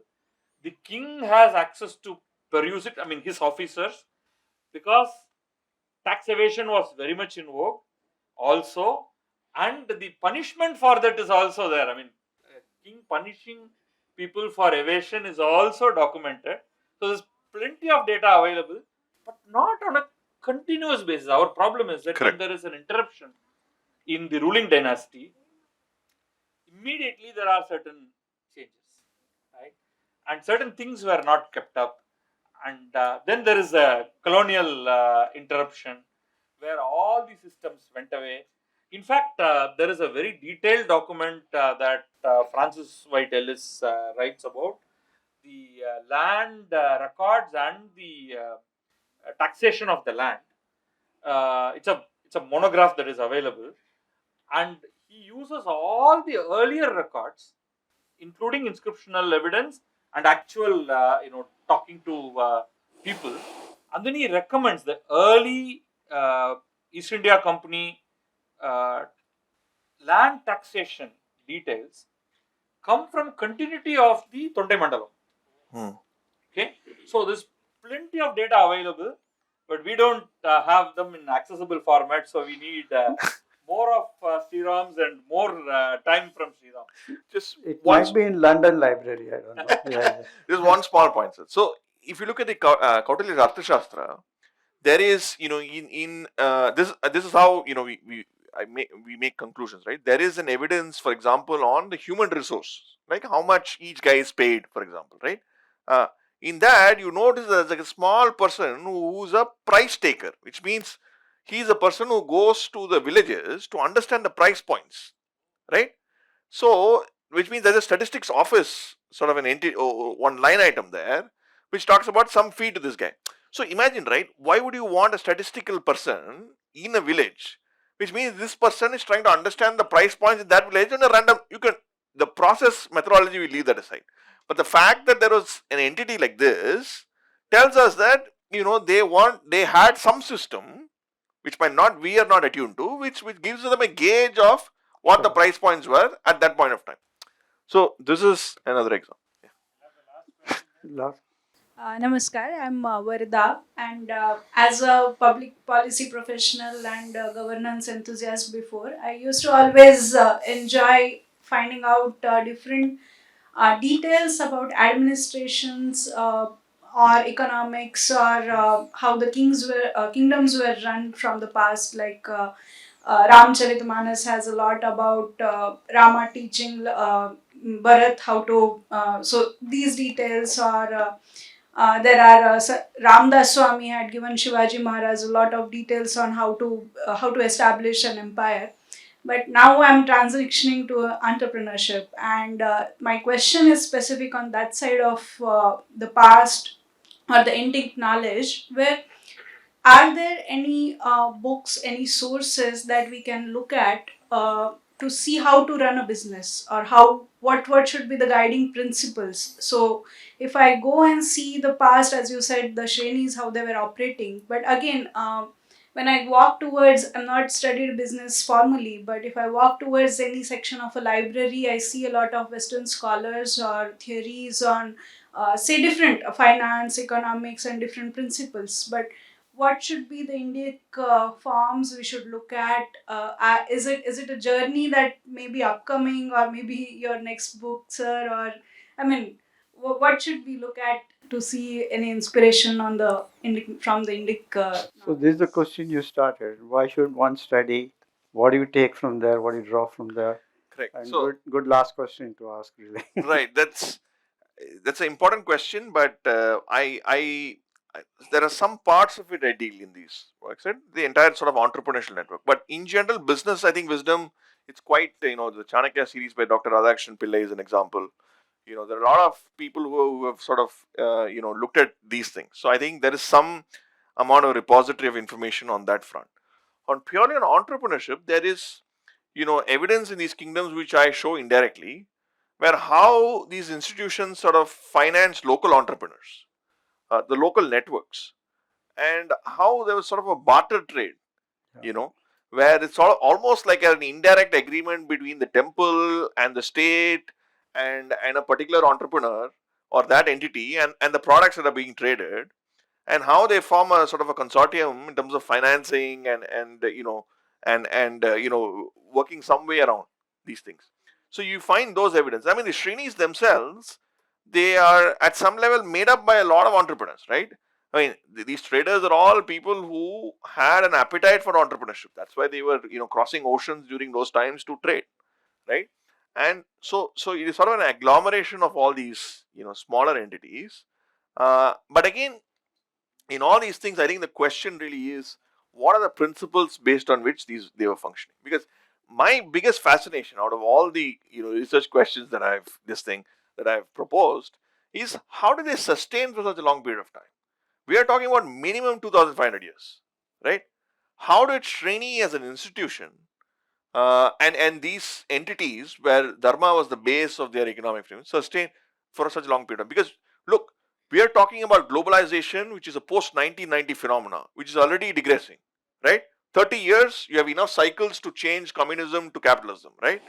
The king has access to peruse it. I mean, his officers, because tax evasion was very much in vogue also, and the punishment for that is also there. I mean, king punishing people for evasion is also documented. So there's plenty of data available, but not on a continuous basis. Our problem is that when there is an interruption in the ruling dynasty, immediately there are certain changes, right? And certain things were not kept up, and then there is a colonial interruption where all the systems went away. In fact, there is a very detailed document that Francis White Ellis writes about the land records and the taxation of the land. It's a monograph that is available, and he uses all the earlier records, including inscriptional evidence and actual, talking to people, and then he recommends the early East India Company uh, land taxation details come from continuity of the Tonde Mandalam. Okay, so there's plenty of data available, but we don't have them in accessible format, so we need more of Srirams and more time from Sriram. Just It one, might be in London Library. I don't know. Yeah. there's one small point, sir. So if you look at the Kautilya's Arthashastra, there is, in this is how, we make conclusions, right? There is an evidence, for example, on the human resource, like how much each guy is paid, for example, right? Uh, in that, you notice there's like a small person who's a price taker, which means he's a person who goes to the villages to understand the price points, right? So, which means there's a statistics office, sort of an entity, one line item there, which talks about some fee to this guy. So imagine, right? Why would you want a statistical person in a village? Which means this person is trying to understand the price points in that village on a random. The process methodology, we leave that aside. But the fact that there was an entity like this tells us that they had some system which we are not attuned to, which gives them a gauge of what the price points were at that point of time. So this is another example. Last. Namaskar, I'm Varda, and as a public policy professional and governance enthusiast before, I used to always enjoy finding out different details about administrations or economics or how the kingdoms were run from the past, like Ramcharitmanas has a lot about Rama teaching Bharat how to. So these details are. There are Ramdas Swami had given Shivaji Maharaj a lot of details on how to establish an empire. But now I'm transitioning to entrepreneurship, and my question is specific on that side of the past or the indie knowledge, where are there any books, any sources that we can look at to see how to run a business, or what should be the guiding principles? So if I go and see the past, as you said, the Shrenis, how they were operating, but again, when I walk towards, I'm not studied business formally, but if I walk towards any section of a library, I see a lot of Western scholars or theories on, say, different finance, economics, and different principles. But what should be the Indic forms we should look at? Is it a journey that may be upcoming, or maybe your next book, sir? Or I mean, what should we look at to see any inspiration on the Indic, from the Indic? So this is the question you started. Why should one study? What do you take from there? What do you draw from there? Correct. And So good last question to ask, really. right, that's an important question, but I there are some parts of it I deal in these works, right? The entire sort of entrepreneurial network. But in general, business, I think wisdom, it's quite, the Chanakya series by Dr. Radhakrishnan Pillai is an example. There are a lot of people who have sort of, looked at these things. So I think there is some amount of repository of information on that front. On purely on entrepreneurship, there is, evidence in these kingdoms which I show indirectly, where how these institutions sort of finance local entrepreneurs, the local networks, and how there was sort of a barter trade, where it's almost like an indirect agreement between the temple and the state and a particular entrepreneur or that entity and the products that are being traded, and how they form a sort of a consortium in terms of financing and working some way around these things. So you find those evidence. I mean, the Srenis themselves, they are at some level made up by a lot of entrepreneurs, right? I mean, these traders are all people who had an appetite for entrepreneurship. That's why they were, crossing oceans during those times to trade, right? And so it is sort of an agglomeration of all these, smaller entities. But again, in all these things, I think the question really is, what are the principles based on which they were functioning? Because my biggest fascination out of all the research questions that I've proposed is how do they sustain for such a long period of time? We are talking about minimum 2,500 years, right? How did Sreni as an institution and these entities where Dharma was the base of their economic frame sustain for such a long period of time? Because look, we are talking about globalization, which is a post 1990 phenomena, which is already digressing, right? 30 years, you have enough cycles to change communism to capitalism, right?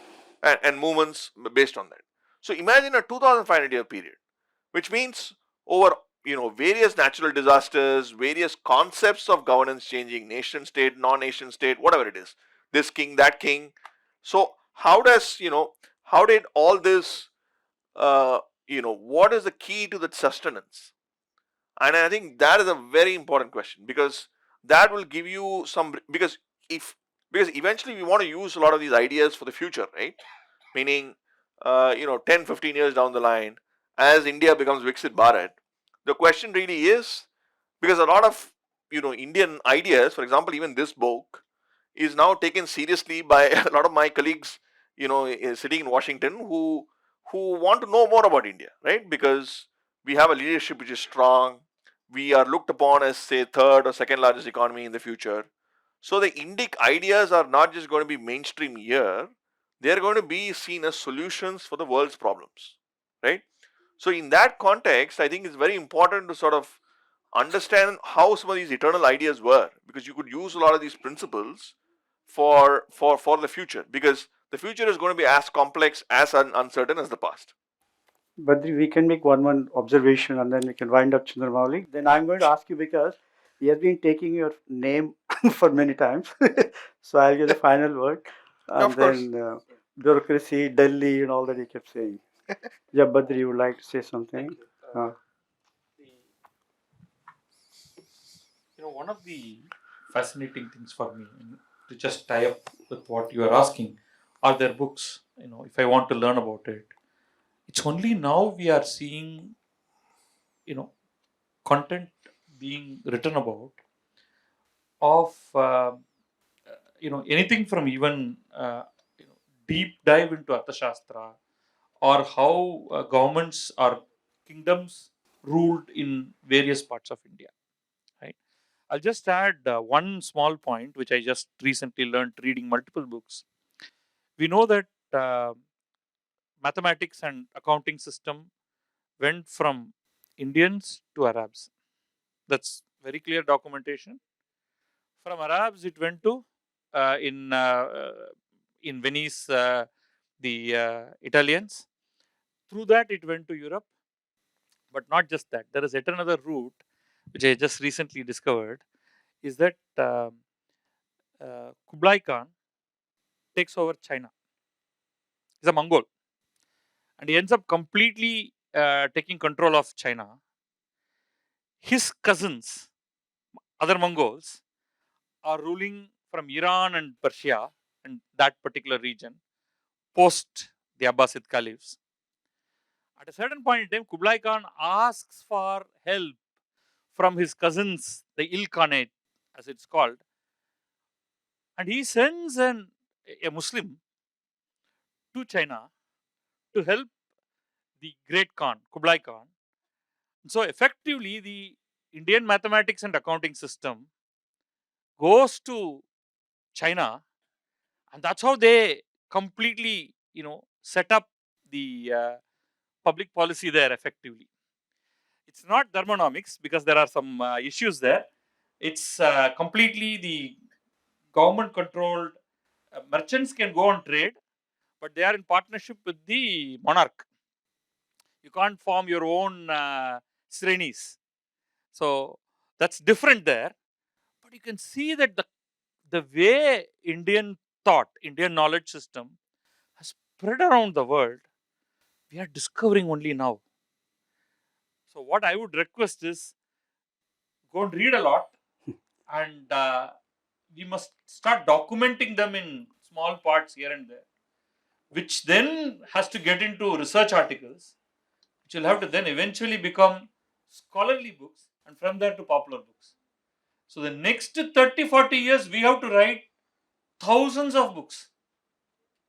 And movements based on that. So imagine a 2,500 year period, which means over various natural disasters, various concepts of governance changing, nation state, non-nation state, whatever it is, this king, that king. So how did all this what is the key to the sustenance? And I think that is a very important question, because that will give you some, if because eventually we want to use a lot of these ideas for the future, right? Meaning 10 15 years down the line, as India becomes Viksit Bharat, the question really is, because a lot of Indian ideas, for example, even this book is now taken seriously by a lot of my colleagues, sitting in Washington, who want to know more about India, right? Because we have a leadership which is strong. We are looked upon as, say, third or second largest economy in the future. So the Indic ideas are not just going to be mainstream here; they are going to be seen as solutions for the world's problems, right? So in that context, I think it's very important to sort of understand how some of these eternal ideas were, because you could use a lot of these principles for the future, because the future is going to be as complex, as uncertain as the past. But we can make one observation and then we can wind up, Chandramouli. Then I'm going to ask you, because he has been taking your name for many times. So I'll give the final word. And Of course. then bureaucracy, Delhi, and all that he kept saying. Yeah, Badri, you would like to say something? One of the fascinating things for me, to just tie up with what you are asking, are there books? If I want to learn about it, it's only now we are seeing, content being written about of anything from even deep dive into Arthashastra, or how governments or kingdoms ruled in various parts of India. Right. I'll just add one small point which I just recently learned reading multiple books. We know that mathematics and accounting system went from Indians to Arabs. That's very clear documentation. From Arabs, it went to in Venice, the Italians. Through that, it went to Europe. But not just that. There is yet another route, which I just recently discovered, is that Kublai Khan takes over China. He's a Mongol, and he ends up completely taking control of China. His cousins, other Mongols, are ruling from Iran and Persia and that particular region post the Abbasid caliphs. At a certain point in time, Kublai Khan asks for help from his cousins, the Ilkhanate, as it's called, and he sends a Muslim to China to help the great Khan, Kublai Khan. So effectively, the Indian mathematics and accounting system goes to China, and that's how they completely, set up the public policy there effectively. It's not Dharmanomics, because there are some issues there. It's completely the government controlled. Merchants can go on trade, but they are in partnership with the monarch. You can't form your own Srenis. So that's different there. But you can see that the way Indian thought, Indian knowledge system has spread around the world, we are discovering only now. So what I would request is, go and read a lot, and we must start documenting them in small parts here and there, which then has to get into research articles, which will have to then eventually become scholarly books, and from there to popular books. So the next 30, 40 years, we have to write thousands of books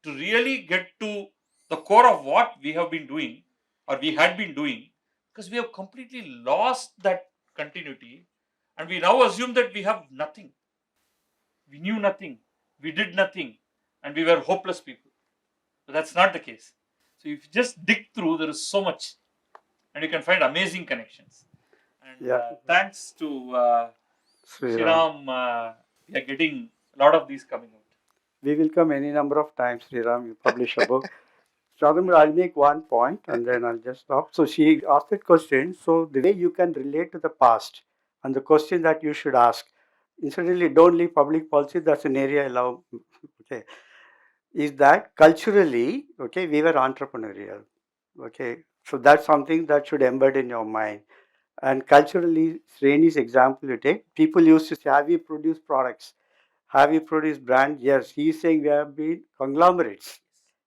to really get to the core of what we have been doing or we had been doing, because we have completely lost that continuity and we now assume that we have nothing. We knew nothing, we did nothing, and we were hopeless people. But that's not the case. So if you just dig through, there is so much, and you can find amazing connections. And Yeah, thanks to Sriram. Sriram, we are getting a lot of these coming out. We will come any number of times, Sriram. You publish a book. Shadam, I'll make one point and then I'll just stop. So she asked that question. So the way you can relate to the past and the question that you should ask, incidentally, don't leave public policy. That's an area I love. Okay, is that culturally, okay, we were entrepreneurial. Okay, so that's something that should embed in your mind. And culturally, Sreni's example you take, people used to say, have you produced products? Have you produced brand? Yes. He's saying we have been conglomerates.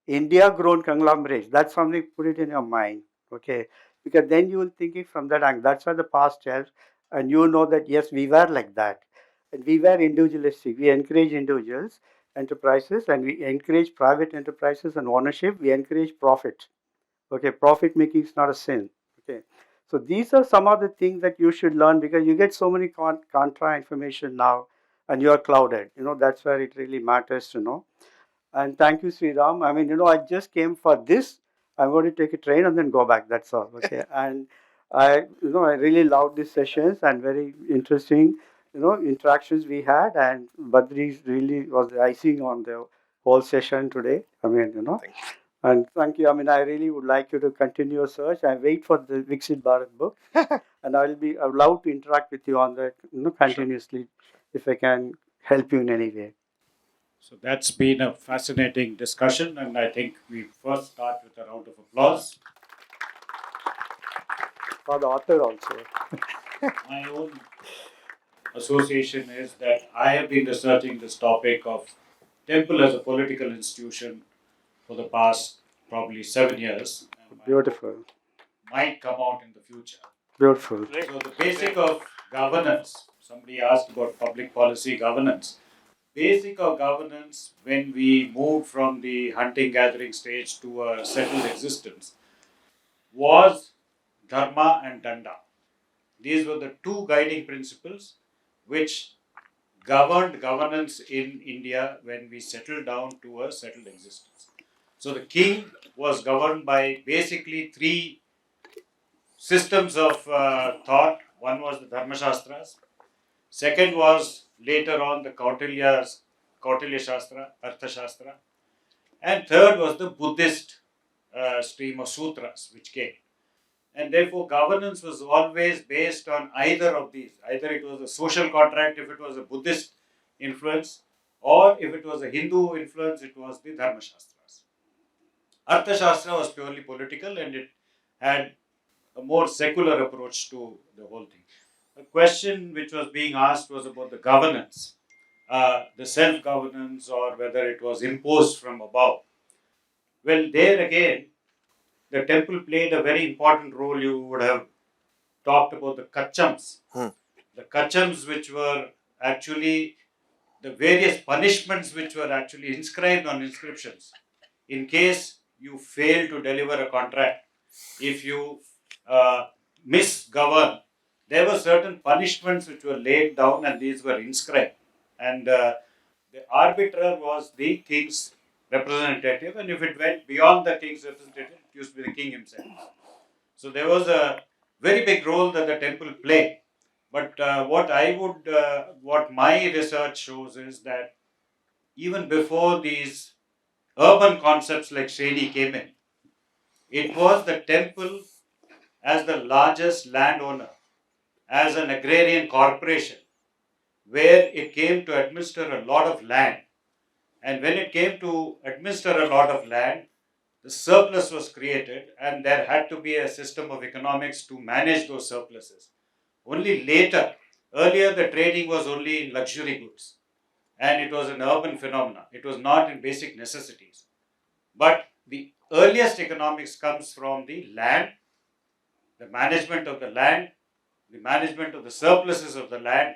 India grown conglomerates. That's something, put it in your mind. Okay. Because then you will think it from that angle. That's why the past helps. And you know that yes, we were like that. And we were individualistic. We encourage individuals, enterprises, and we encourage private enterprises and ownership. We encourage profit. Okay, profit making is not a sin. Okay, so these are some of the things that you should learn because you get so many contra information now, and you are clouded. That's where it really matters to know. And thank you, Sriram. I mean, I just came for this. I'm going to take a train and then go back. That's all. Okay, and I really loved these sessions and very interesting, interactions we had. And Badri really was the icing on the whole session today. I mean, Thank you. and thank you. I mean, I really would like you to continue your search. I wait for the Viksit Bharat book, and I would love to interact with you on that, continuously, if I can help you in any way. So that's been a fascinating discussion, and I think we first start with a round of applause. For the author also. My own association is that I have been researching this topic of temple as a political institution for the past probably 7 years. Beautiful. Might come out in the future. Beautiful. So the basic of governance, somebody asked about public policy governance. Basic of governance, when we moved from the hunting gathering stage to a settled existence, was dharma and danda. These were the two guiding principles which governed governance in India when we settled down to a settled existence. So the king was governed by basically three systems of thought. One was the Dharma Shastras. Second was later on the Kautilya Shastra, Artha Shastra. And third was the Buddhist stream of sutras which came. And therefore, governance was always based on either of these. Either it was a social contract if it was a Buddhist influence, or if it was a Hindu influence, it was the Dharma Shastras. Artha Shastra was purely political and it had a more secular approach to the whole thing. The question which was being asked was about the governance, the self-governance, or whether it was imposed from above. Well, there again, the temple played a very important role. You would have talked about the kachams. The kachams which were actually the various punishments which were actually inscribed on inscriptions. In case you fail to deliver a contract, if you misgovern, there were certain punishments which were laid down and these were inscribed. And the arbiter was the king's representative, and if it went beyond the king's representative, it used to be the king himself. So there was a very big role that the temple played. But what my research shows is that even before these urban concepts like Sreni came in, it was the temple as the largest landowner, as an agrarian corporation, where it came to administer a lot of land. And when it came to administer a lot of land, the surplus was created, and there had to be a system of economics to manage those surpluses. Only later, earlier the trading was only in luxury goods, and it was an urban phenomenon. It was not in basic necessities. But the earliest economics comes from the land, the management of the land, the management of the surpluses of the land.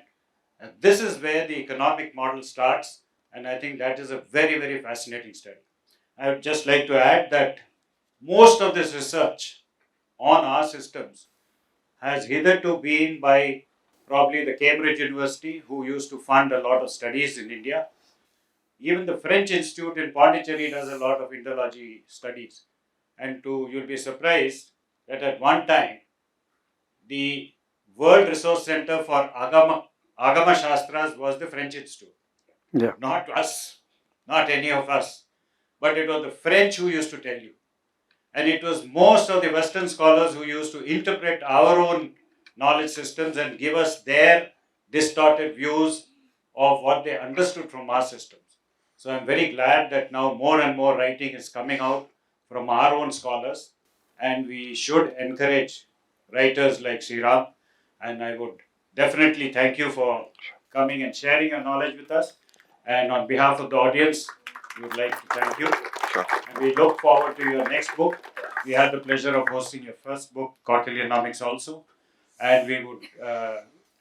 And this is where the economic model starts, and I think that is a very, very fascinating study. I would just like to add that most of this research on our systems has hitherto been by probably the Cambridge University, who used to fund a lot of studies in India. Even the French Institute in Pondicherry does a lot of Indology studies. And you'll be surprised that at one time, the World Resource Center for Agama Shastras was the French Institute. Yeah. Not us, not any of us, but it was the French who used to tell you. And it was most of the Western scholars who used to interpret our own knowledge systems and give us their distorted views of what they understood from our systems. So I'm very glad that now more and more writing is coming out from our own scholars, and we should encourage writers like Sriram. And I would definitely thank you for coming and sharing your knowledge with us. And on behalf of the audience, we would like to thank you. Sure. And we look forward to your next book. We had the pleasure of hosting your first book, Kautilyanomics, also. And we would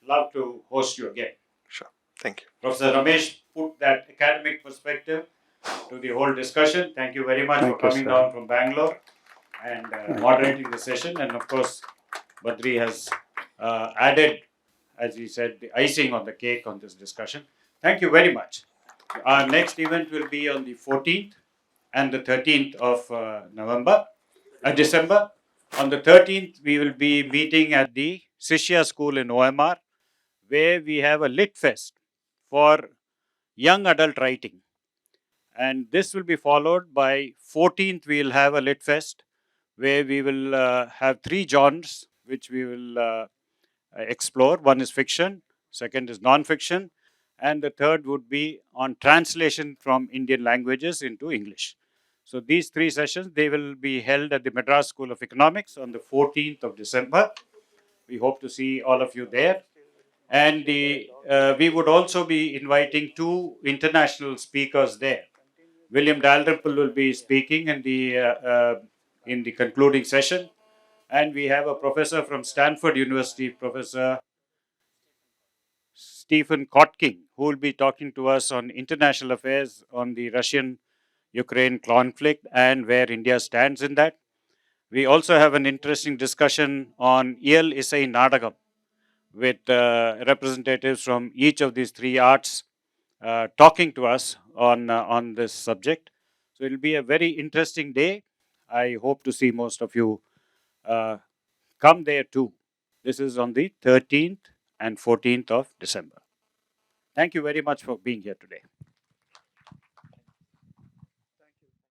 love to host you again. Sure. Thank you. Professor Ramesh put that academic perspective to the whole discussion. Thank you very much for coming down from Bangalore and moderating the session. And of course, Badri has added, as he said, the icing on the cake on this discussion. Thank you very much. Our next event will be on the 14th and the 13th of December. On the 13th, we will be meeting at the Sishya School in OMR, where we have a lit fest for young adult writing. And this will be followed by 14th, we will have a lit fest where we will have three genres which we will explore. One is fiction, second is non-fiction, and the third would be on translation from Indian languages into English. So these three sessions, they will be held at the Madras School of Economics on the 14th of December. We hope to see all of you there. And we would also be inviting two international speakers there. William Dalrymple will be speaking in the concluding session. And we have a professor from Stanford University, Professor Stephen Kotking, who will be talking to us on international affairs, on the Russian-Ukraine conflict and where India stands in that. We also have an interesting discussion on Iyal Isai Nadagam with representatives from each of these three arts talking to us on this subject. So it will be a very interesting day. I hope to see most of you come there too. This is on the 13th and 14th of December. Thank you very much for being here today.